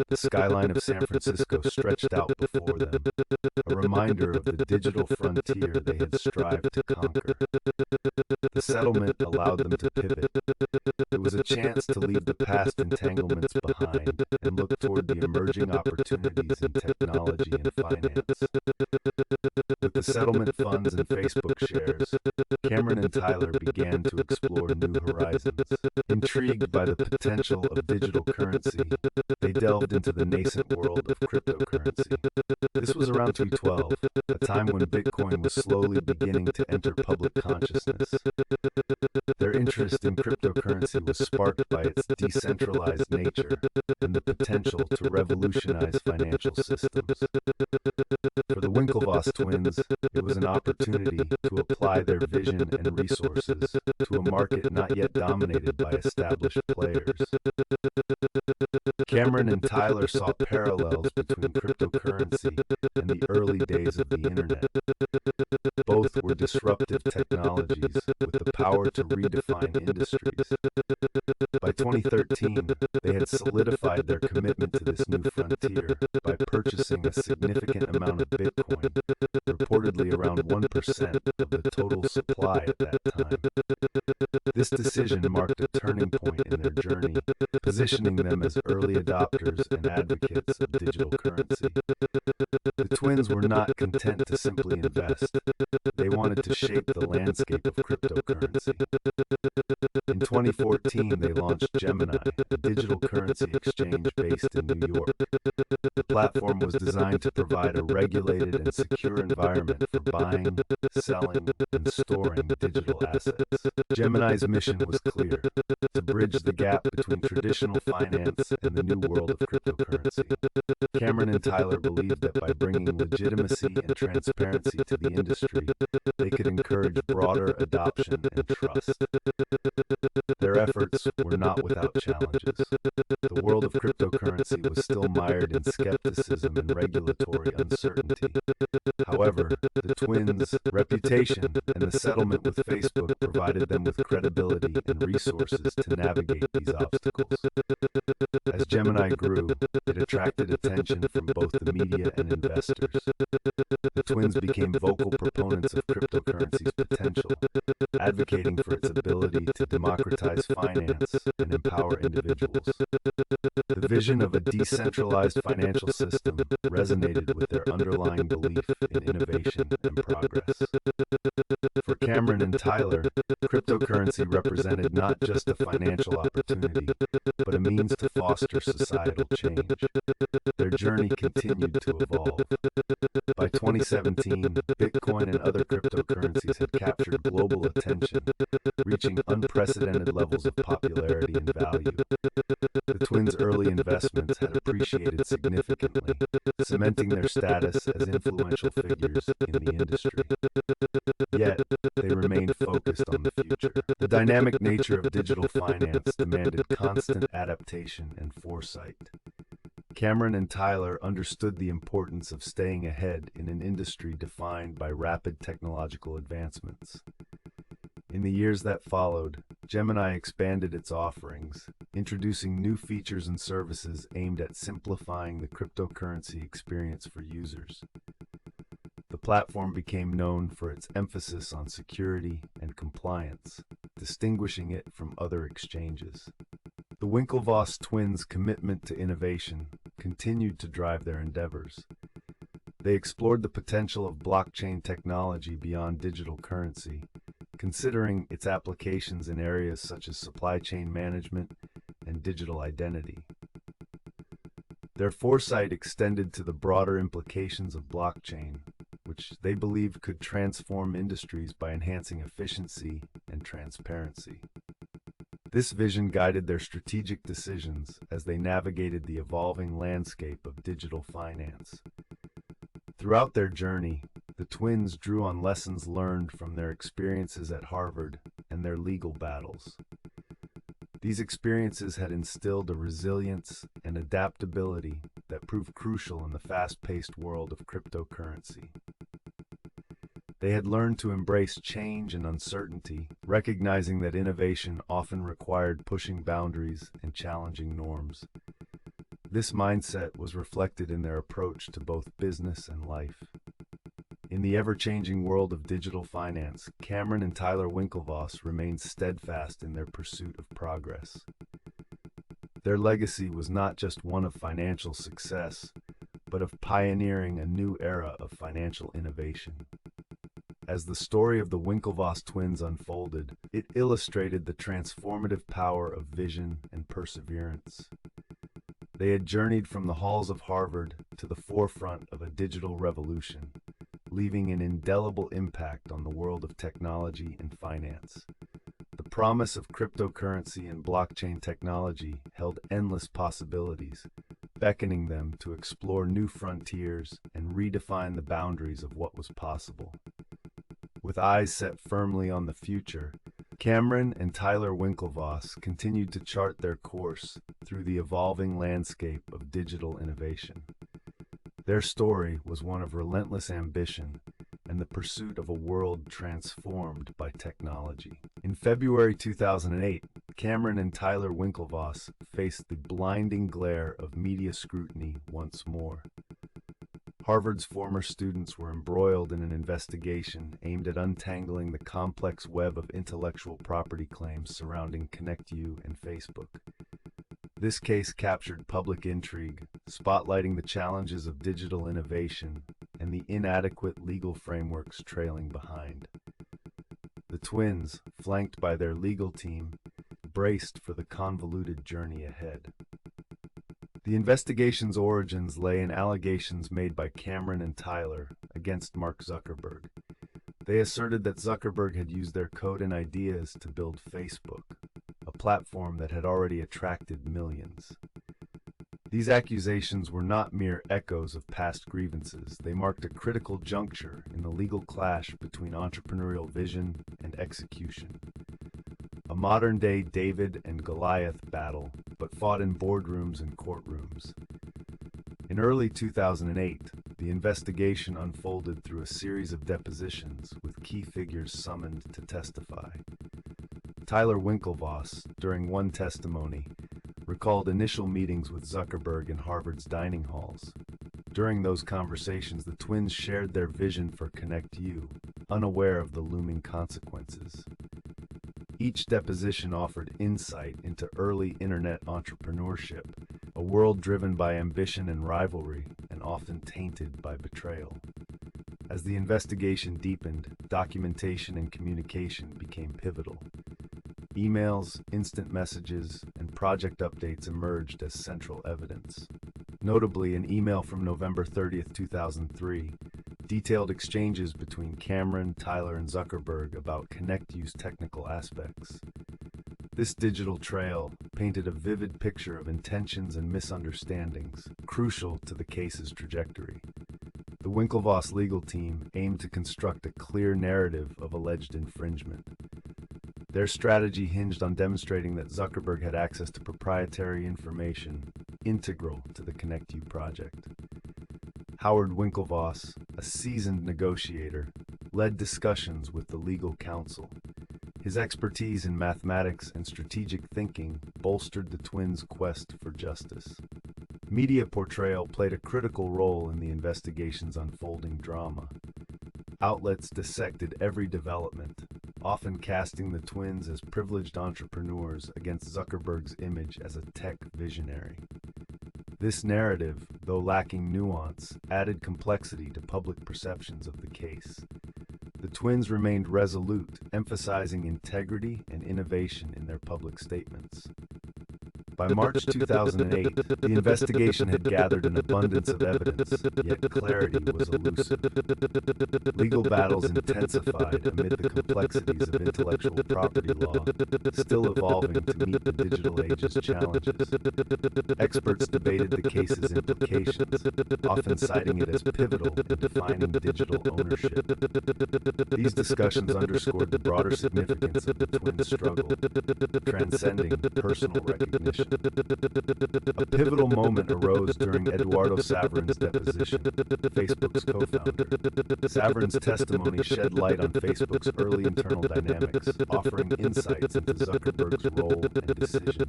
A: The skyline of San Francisco stretched out before them, a reminder of the digital frontier they had strived to conquer. The settlement allowed them to pivot. It was a chance to leave the past entanglements behind and look toward the emerging opportunities in technology and finance. With the settlement funds and Facebook shares, Cameron and Tyler began to explore new horizons. Intrigued by the potential of digital currency, they delved into the nascent world of cryptocurrency. This was around 2012, a time when Bitcoin was slowly beginning to enter public consciousness. Their interest in cryptocurrency was sparked by its decentralized nature and the potential to revolutionize financial systems. For the Winklevoss twins, it was an opportunity to apply their vision and resources to a market not yet dominated by established players. Cameron and Tyler saw parallels between cryptocurrency and the early days of the internet. Both were disruptive technologies with the power to redefine industries. By 2013, they had solidified their commitment to this new frontier by purchasing a significant amount of Bitcoin, reportedly around 1% of the total supply at that time. This decision marked a turning point in their journey, positioning them as early adopters and advocates of digital currency. The twins were not content to simply invest. They wanted to shape the landscape of cryptocurrency. In 2014, they launched Gemini, a digital currency exchange based in New York. The platform was designed to provide a regulated and secure environment for buying, selling, and storing digital assets. Gemini's mission was clear: to bridge the gap between traditional finance and the new world of cryptocurrency. Cameron and Tyler believed that by bringing legitimacy and transparency to the industry, they could encourage broader adoption and trust. Their efforts were not without challenges. The world of cryptocurrency was still mired in skepticism and regulatory uncertainty. However, the twins' reputation and the settlement with Facebook provided them with credibility and resources to navigate these obstacles. As Gemini grew, it attracted attention from both the media and investors. The twins became vocal proponents of cryptocurrency's potential, advocating for its ability to democratize finance and empower individuals. The vision of a decentralized financial system resonated with their underlying belief in innovation and progress. For Cameron and Tyler, cryptocurrency represented not just a financial opportunity, but a means to foster societal change. Their journey continued to evolve. By 2017, Bitcoin and other cryptocurrencies had captured global attention, reaching unprecedented levels of popularity and value. The twins' early investments had appreciated significantly, cementing their status as influential figures in the industry. Yet, they remained focused on the future. The dynamic nature of digital finance demanded constant adaptation and foresight. Cameron and Tyler understood the importance of staying ahead in an industry defined by rapid technological advancements. In the years that followed, Gemini expanded its offerings, introducing new features and services aimed at simplifying the cryptocurrency experience for users. The platform became known for its emphasis on security and compliance, distinguishing it from other exchanges. The Winklevoss twins' commitment to innovation continued to drive their endeavors. They explored the potential of blockchain technology beyond digital currency, considering its applications in areas such as supply chain management and digital identity. Their foresight extended to the broader implications of blockchain, which they believed could transform industries by enhancing efficiency and transparency. This vision guided their strategic decisions as they navigated the evolving landscape of digital finance. Throughout their journey, the twins drew on lessons learned from their experiences at Harvard and their legal battles. These experiences had instilled a resilience and adaptability that proved crucial in the fast-paced world of cryptocurrency. They had learned to embrace change and uncertainty, recognizing that innovation often required pushing boundaries and challenging norms. This mindset was reflected in their approach to both business and life. In the ever-changing world of digital finance, Cameron and Tyler Winklevoss remained steadfast in their pursuit of progress. Their legacy was not just one of financial success, but of pioneering a new era of financial innovation. As the story of the Winklevoss twins unfolded, it illustrated the transformative power of vision and perseverance. They had journeyed from the halls of Harvard to the forefront of a digital revolution, leaving an indelible impact on the world of technology and finance. The promise of cryptocurrency and blockchain technology held endless possibilities, beckoning them to explore new frontiers and redefine the boundaries of what was possible. With eyes set firmly on the future, Cameron and Tyler Winklevoss continued to chart their course through the evolving landscape of digital innovation. Their story was one of relentless ambition and the pursuit of a world transformed by technology. In February 2008, Cameron and Tyler Winklevoss faced the blinding glare of media scrutiny once more. Harvard's former students were embroiled in an investigation aimed at untangling the complex web of intellectual property claims surrounding ConnectU and Facebook. This case captured public intrigue, spotlighting the challenges of digital innovation and the inadequate legal frameworks trailing behind. The twins, flanked by their legal team, braced for the convoluted journey ahead. The investigation's origins lay in allegations made by Cameron and Tyler against Mark Zuckerberg. They asserted that Zuckerberg had used their code and ideas to build Facebook, a platform that had already attracted millions. These accusations were not mere echoes of past grievances. They marked a critical juncture in the legal clash between entrepreneurial vision and execution. A modern-day David and Goliath battle, but fought in boardrooms and courtrooms. In early 2008, the investigation unfolded through a series of depositions with key figures summoned to testify. Tyler Winklevoss, during one testimony, recalled initial meetings with Zuckerberg in Harvard's dining halls. During those conversations, the twins shared their vision for ConnectU, unaware of the looming consequences. Each deposition offered insight into early internet entrepreneurship, a world driven by ambition and rivalry, and often tainted by betrayal. As the investigation deepened, documentation and communication became pivotal. Emails, instant messages, and project updates emerged as central evidence. Notably, an email from November 30, 2003, detailed exchanges between Cameron, Tyler, and Zuckerberg about ConnectU's technical aspects. This digital trail painted a vivid picture of intentions and misunderstandings, crucial to the case's trajectory. The Winklevoss legal team aimed to construct a clear narrative of alleged infringement. Their strategy hinged on demonstrating that Zuckerberg had access to proprietary information integral to the ConnectU project. Howard Winklevoss, a seasoned negotiator, led discussions with the legal counsel. His expertise in mathematics and strategic thinking bolstered the twins' quest for justice. Media portrayal played a critical role in the investigation's unfolding drama. Outlets dissected every development, often casting the twins as privileged entrepreneurs against Zuckerberg's image as a tech visionary. This narrative, though lacking nuance, added complexity to public perceptions of the case. The twins remained resolute, emphasizing integrity and innovation in their public statements. By March 2008, the investigation had gathered an abundance of evidence, yet clarity was elusive. Legal battles intensified amid the complexities of intellectual property law, still evolving to meet the digital age's challenges. Experts debated the case's implications, often citing it as pivotal in defining digital ownership. These discussions underscored the broader significance of the twins' struggle, transcending personal recognition. A pivotal moment arose during Eduardo Saverin's deposition, Facebook's co-founder. Saverin's testimony shed light on Facebook's early internal dynamics, offering insights into Zuckerberg's role and decisions.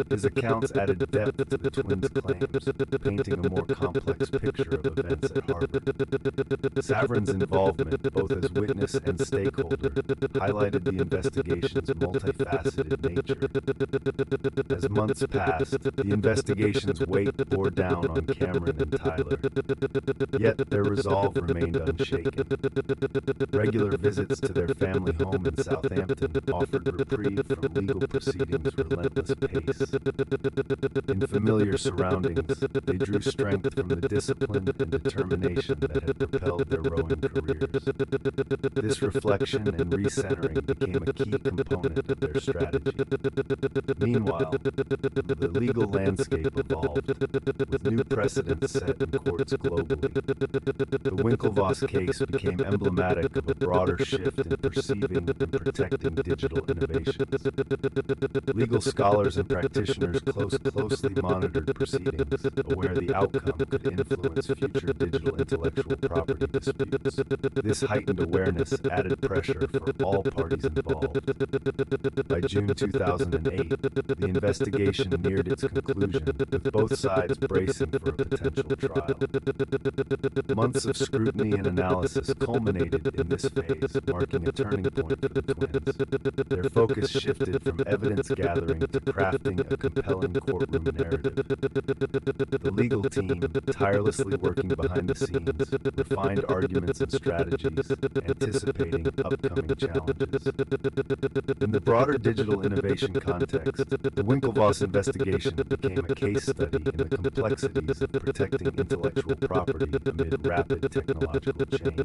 A: His accounts added depth to the twins' claims, painting a more complex picture of events at Harvard. Saverin's involvement, both as witness and stakeholder, highlighted the investigation's multifaceted nature. As months passed, the investigation's weight bore down on Cameron and Tyler. Yet their resolve remained unshaken. Regular visits to their family home in Southampton offered reprieve from legal proceedings' relentless pace. In familiar surroundings, they drew strength from the discipline and determination that had propelled their rowing careers. This reflection and recentering became a key component of their strategy. Meanwhile, the legal landscape evolved, with new precedents set in courts globally. The Winklevoss case became emblematic of a broader shift in perceiving and protecting digital innovations. Legal scholars and practitioners closely monitored proceedings, aware the outcome could influence future digital intellectual property disputes. This heightened awareness added pressure for all parties involved. By June 2008, the investigation neared its conclusion, with both sides bracing for a potential trial. Months of scrutiny and analysis culminated in this phase, marking a turning point for the twins. Their focus shifted from evidence gathering to crafting a compelling courtroom narrative. The legal team, tirelessly working behind the scenes, refined arguments and strategies, anticipating upcoming challenges. In the broader digital innovation context, the Winklevoss investigation became a case study in the complexities of protecting intellectual property amid rapid technological change.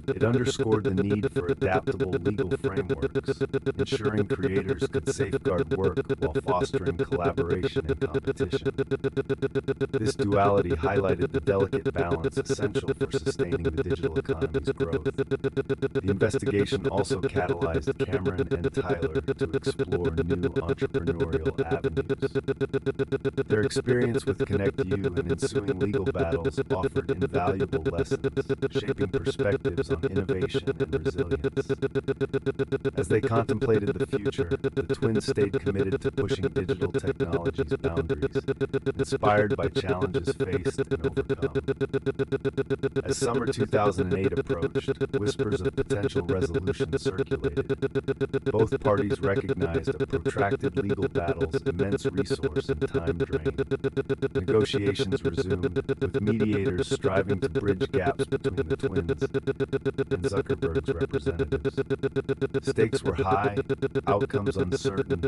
A: It underscored the need for adaptable legal frameworks, ensuring creators could safeguard work while fostering collaboration and competition. This duality highlighted the delicate balance essential for sustaining the digital economy's growth. The investigation also catalyzed Cameron and Tyler to explore new entrepreneurial avenues. Their experience with ConnectU and ensuing legal battles offered invaluable lessons, shaping perspectives on innovation and resilience. As they contemplated the future, the twins stayed committed to pushing digital technology's boundaries, inspired by challenges faced and overcome. As summer 2008 approached, whispers of potential resolution circulated. Both parties recognized a protracted legal battle's immense resource and time drain. Negotiations resumed, with mediators striving to bridge gaps between the twins and Zuckerberg's representatives. Stakes were high, outcomes uncertain,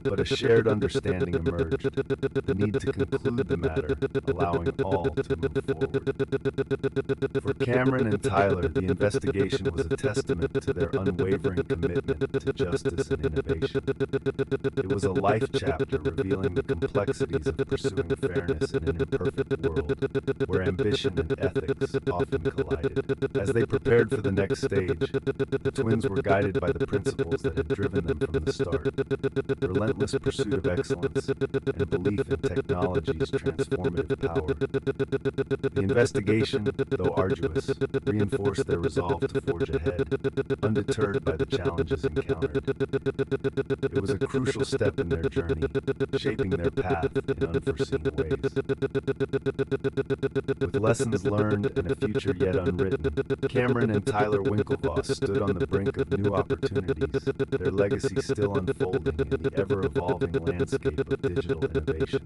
A: but a shared understanding emerged: the need to conclude the matter, allowing all to move forward. For Cameron and Tyler, the investigation was a testament to their unwavering commitment to justice and innovation. It was a life chapter revealing the complexities of pursuing fairness in an imperfect world, where ambition and ethics often collided. As they prepared for the next stage, the twins were guided by the principles that had driven them from the start: relentless pursuit of excellence and belief in technology's transformative power. The investigation, though arduous, reinforced their resolve to forge ahead, undeterred by the challenges encountered. It was a crucial step in their journey, shaping their path in unforeseen ways. With lessons learned and a future yet unwritten, Cameron and Tyler Winklevoss stood on the brink of new opportunities, their legacy still unfolding in the ever-evolving landscape of digital innovation.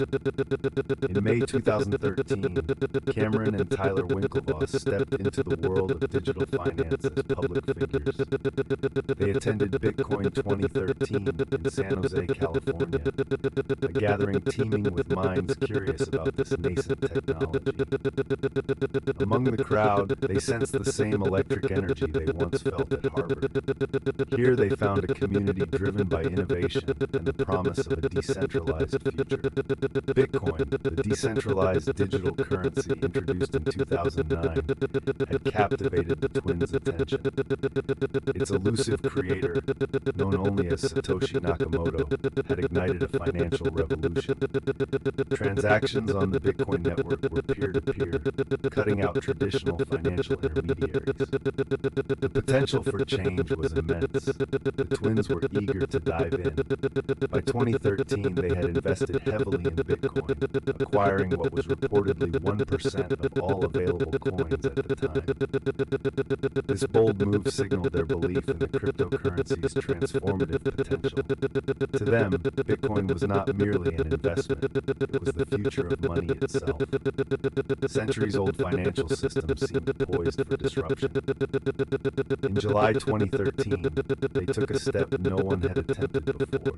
A: In May 2013, Cameron and Tyler Winklevoss stepped into the world of digital finance as public figures. They attended Bitcoin 2013 in San Jose, California, a gathering teeming with minds curious about this nascent technology. Among the crowd, they sensed the same electric energy they once felt at Harvard. Here they found a community driven by innovation and the promise of a decentralized future. Bitcoin, the decentralized digital currency introduced in 2009, had captivated the twins' attention. Its elusive creator, known only as Satoshi Nakamoto, had ignited a financial revolution. Transactions on the Bitcoin network were peer-to-peer, cutting out traditional financial intermediaries. The potential for change was immense. The twins were eager to dive in. By 2013, they had invested heavily in Bitcoin, acquiring what was reportedly 1% of all available coins at the time. This bold move signaled their belief in the cryptocurrency's transformative potential. To them, Bitcoin was not merely an investment, it was the future of money itself. Centuries-old financial systems seemed poised for disruption. In July 2013, they took a step no one had attempted before.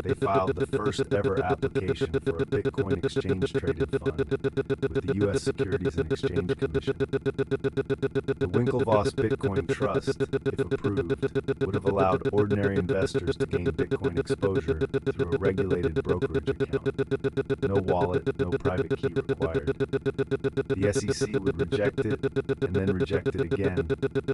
A: They filed the first-ever application for a Bitcoin exchange-traded fund with the U.S. Securities and Exchange Commission. The Winklevoss Bitcoin Trust, if approved, would have allowed ordinary investors to gain Bitcoin exposure through a regulated brokerage account. No wallet, no private key required. The SEC would reject it, and then reject it again and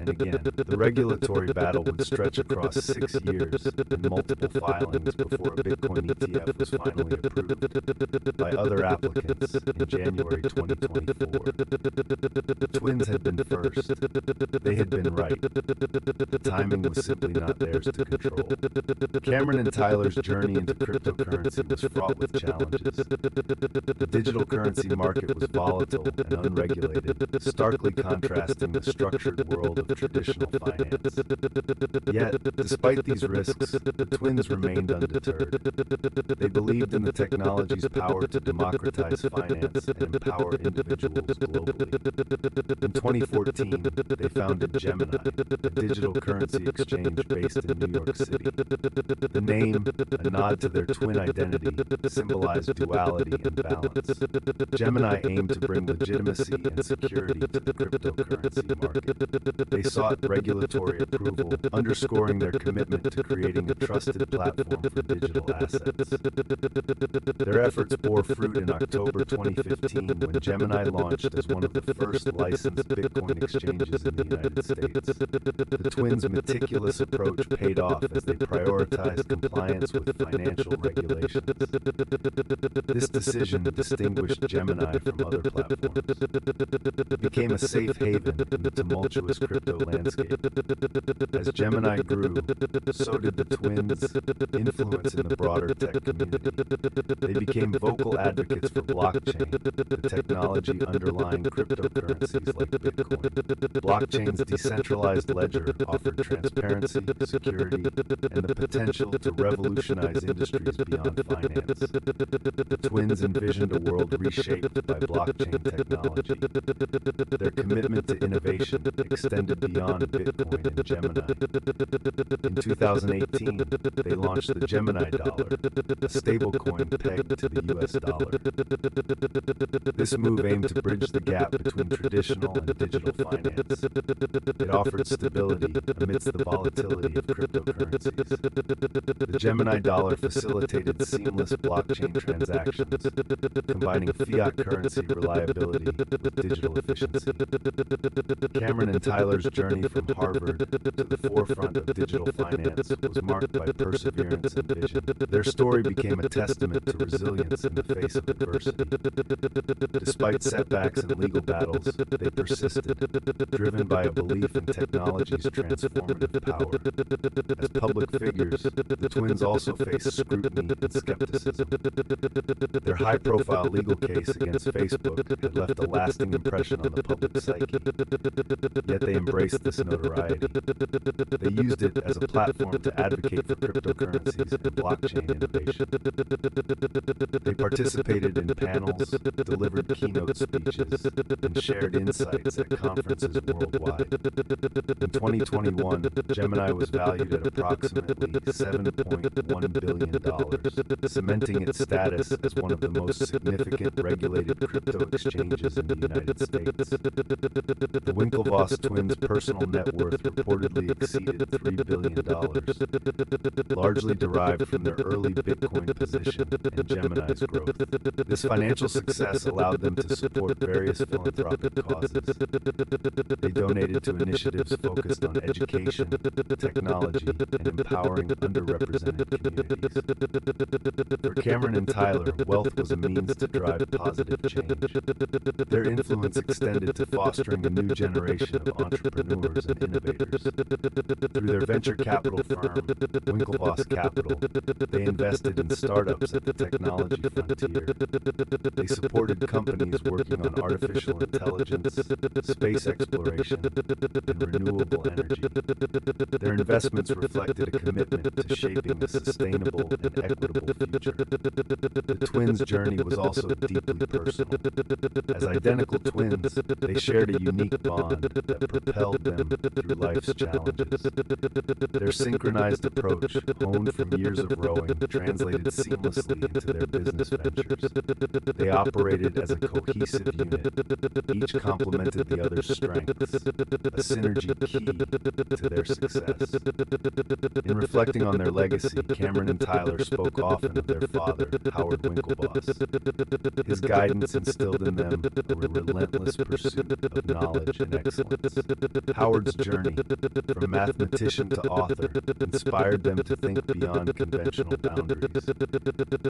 A: again. The regulatory battle would stretch across 6 years and multiple filings before a Bitcoin ETF was finally approved by other applicants in January 2024. The twins had been first. They had been right. The timing was simply not theirs to control. Cameron and Tyler's journey into cryptocurrency was fraught with challenges. The digital currency market was volatile and unregulated, starkly contrasting the structured world of traditional finance. Yet, despite these risks, the twins remained undeterred. They believed in the technology's power to democratize finance and empower individuals globally. In 2014, they founded Gemini, a digital currency exchange based in New York City. The name, a nod to their twin identity, symbolized duality and balance. Gemini aimed to bring legitimacy and security to the cryptocurrency market. They sought regulatory approval, underscoring their commitment to creating a trusted platform for digital assets. Their efforts bore fruit in October 2015 when Gemini launched as one of the first licensed Bitcoin exchanges in the United States. The twins' meticulous approach paid off as they prioritized compliance with financial regulations. This decision distinguished Gemini from other platforms. It became a safe haven in the tumultuous crypto landscape. As Gemini grew, so did the twins' influence in the broader tech community. They became vocal advocates for blockchain, the technology underlying cryptocurrencies like Bitcoin. Blockchain's decentralized ledger offered transparency, security, and the potential to revolutionize industries beyond finance. The twins envisioned a world reshaped by blockchain technology. Their commitment to innovation extended beyond Bitcoin and Gemini. In 2018, they launched the Gemini dollar, a stablecoin pegged to the US dollar. This move aimed to bridge the gap between traditional and digital finance. It offered stability amidst the volatility of cryptocurrencies. The Gemini dollar facilitated seamless blockchain transactions, combining fiat currency reliability with digital efficiency. Cameron and Tyler's journey from Harvard to the forefront of digital finance was marked by perseverance and vision. Their story became a testament to resilience in the face of adversity. Despite setbacks and legal battles, they persisted, driven by a belief in technology's transformative power. As public figures, The twins also face scrutiny and skepticism. Their high-profile legal case against Facebook had left a lasting impression on the public psyche. Yet they embraced this notoriety. They used it as a platform to advocate for cryptocurrencies and blockchain innovation. They participated in panels, delivered keynote speeches, and shared insights at conferences worldwide. In 2021, Gemini was valued at approximately $7.1 billion, cementing its status as one of the most significant regulated crypto exchanges in the United States. The Winklevoss twins' personal net worth reportedly exceeded $3 billion, largely derived from their early Bitcoin position and Gemini's growth. This financial success allowed them to support various philanthropic causes. They donated to initiatives focused on education, technology, and empowering underrepresented communities. For Cameron and Tyler, wealth was a means to drive positive change. Their influence extended to fostering a new generation of entrepreneurs and innovators. Through their venture capital firm, Winklevoss Capital, they invested in startups at the technology frontier. They supported companies working on artificial intelligence, space exploration, and renewable energy. Their investments reflected a commitment to shaping a sustainable and equitable future. The twins' journey was also deeply personal. As identical twins, they shared a unique bond that propelled them through life's challenges. Their synchronized approach, honed from years of rowing, translated seamlessly into their business ventures. They operated as a cohesive unit, each complemented the other's strengths, a synergy key to their success. In reflecting on their legacy, Cameron and Tyler spoke often of their father, Howard Winklevoss. His guidance instilled in them a relentless pursuit of knowledge and excellence. Howard's journey, from mathematician to author, inspired them to think beyond conventional boundaries.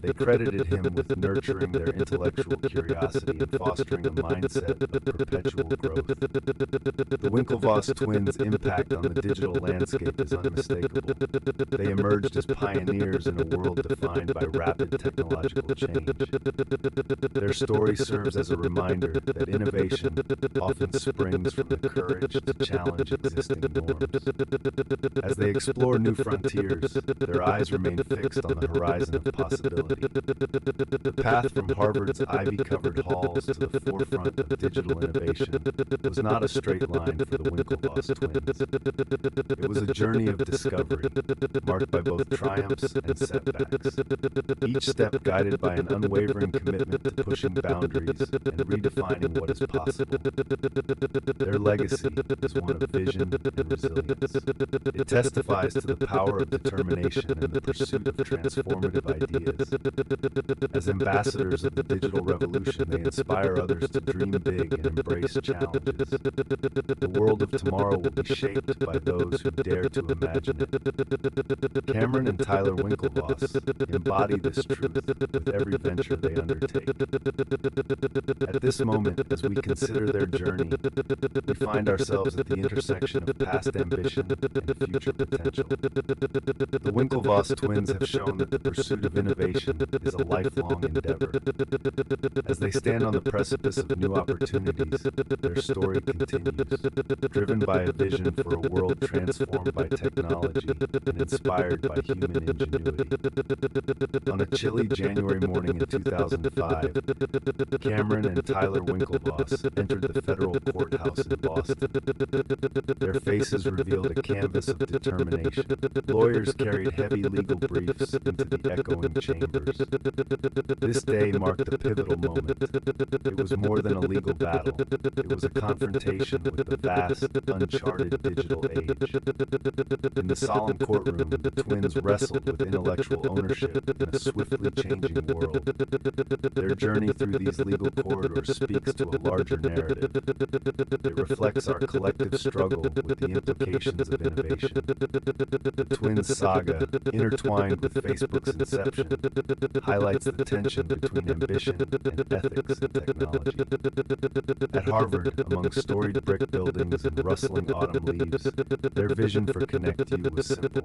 A: They credited him with nurturing their intellectual curiosity and fostering a mindset of perpetual growth. The Winklevoss twins' impact on the digital landscape is unmistakable. They emerged as pioneers in a world defined by rapid technological change. Their story serves as a reminder that innovation often springs from the courage to challenge existing norms. As they explore new frontiers, their eyes remain fixed on the horizon of possibility. The path from Harvard's ivy-covered halls to the forefront of digital innovation was not a straight line for the Winklevoss twins. It was a journey of discovery, marked by both triumphs and setbacks. Each step guided by an unwavering commitment to pushing boundaries and redefining what is possible. Their legacy is one of vision and resilience. It testifies to the power of determination and the pursuit of transformative ideas. As ambassadors of the digital revolution, they inspire others to dream big and embrace challenges. The world of tomorrow will be shaped by those who dare to imagine it. Cameron and Tyler Winklevoss embody this truth with every venture they undertake. At this moment, as we consider their journey, we find ourselves at the intersection of past ambition and future potential. The Winklevoss twins have shown that the pursuit of innovation is a lifelong endeavor. As they stand on the precipice of new opportunities, their story continues, driven by a vision for a world transformed by technology and inspired by human ingenuity. On a chilly January morning in 2005, Cameron and Tyler Winklevoss entered the federal courthouse in Boston. Their faces revealed a canvas of determination. Lawyers carried heavy legal briefs into the echoing chambers. This day marked a pivotal moment. It was more than a legal battle. It was a confrontation with the vast, uncharted digital age. In the solemn courtroom, the twins wrestled with intellectual ownership in a swiftly changing world. Their journey through these legal corridors speaks to a larger narrative. It reflects our collective struggle with the implications of innovation. The twins' saga, intertwined with Facebook's inception, highlights the tension between ambition and ethics in technology. At Harvard, among storied brick buildings and rustling autumn leaves, their vision for ConnectU was simple: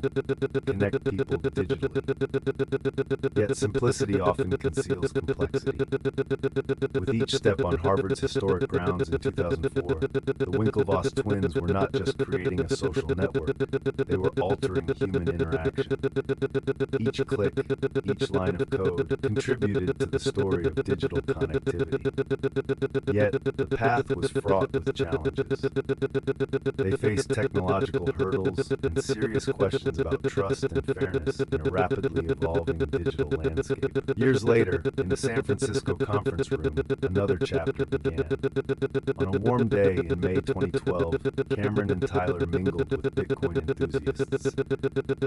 A: connect people digitally. Yet simplicity often conceals complexity. With each step on Harvard's historic grounds in 2004, the Winklevoss twins were not just creating a social network, they were altering human interaction. Each click, each line of code contributed to the story of digital connectivity. Yet, the path was fraught with challenges. They faced technological hurdles and serious questions about trust and fairness in a rapidly evolving digital landscape. Years later, in the San Francisco conference room, another chapter began. On a warm day in May 2012, Cameron and Tyler mingled with Bitcoin enthusiasts.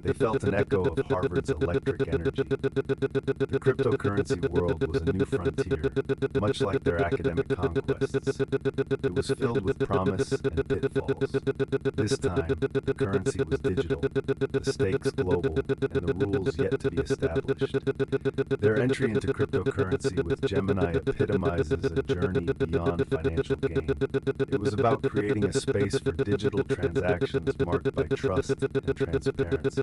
A: They felt an echo of Harvard's electric energy. The cryptocurrency world was a new frontier, much like their academic conquests. It was filled with promise and pitfalls. This time, the currency was digital, the stakes global, and the rules yet to be established. Their entry into cryptocurrency with Gemini epitomizes a journey beyond financial gain. It was about creating a space for digital transactions marked by trust and transparency.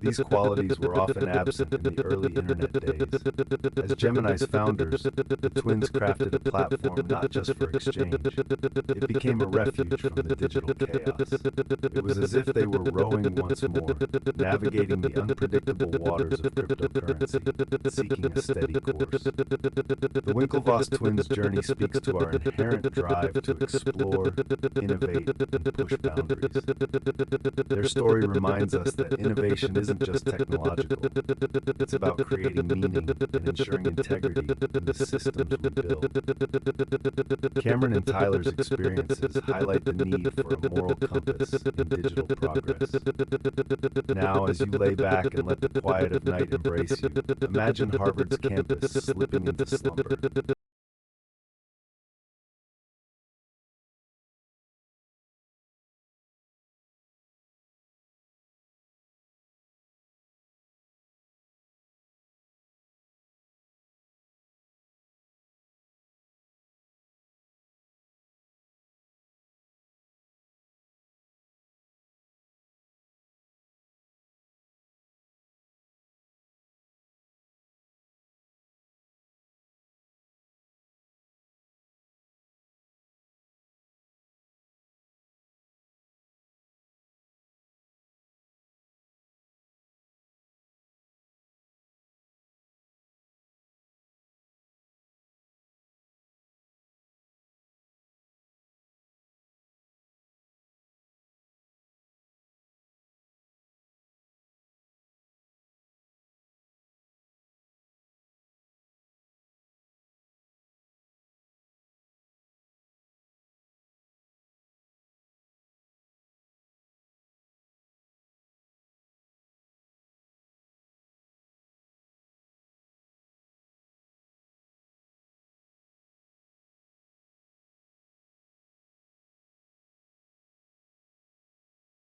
A: These qualities were often absent in the early internet days. As Gemini's founders, the twins crafted a platform not just for exchange. It became a refuge from the digital chaos. It was as if they were rowing once more, navigating the unpredictable waters of cryptocurrency, seeking a steady course. The Winklevoss twins' journey speaks to our inherent drive to explore, innovate, and push boundaries. Their story reminds us that innovation isn't just technological. It's about creating meaning and ensuring integrity in the systems we build. Cameron and Tyler's experiences highlight the need for a moral compass in digital progress. Now, as you lay back and let the quiet of night embrace you, imagine Harvard's campus slipping into slumber.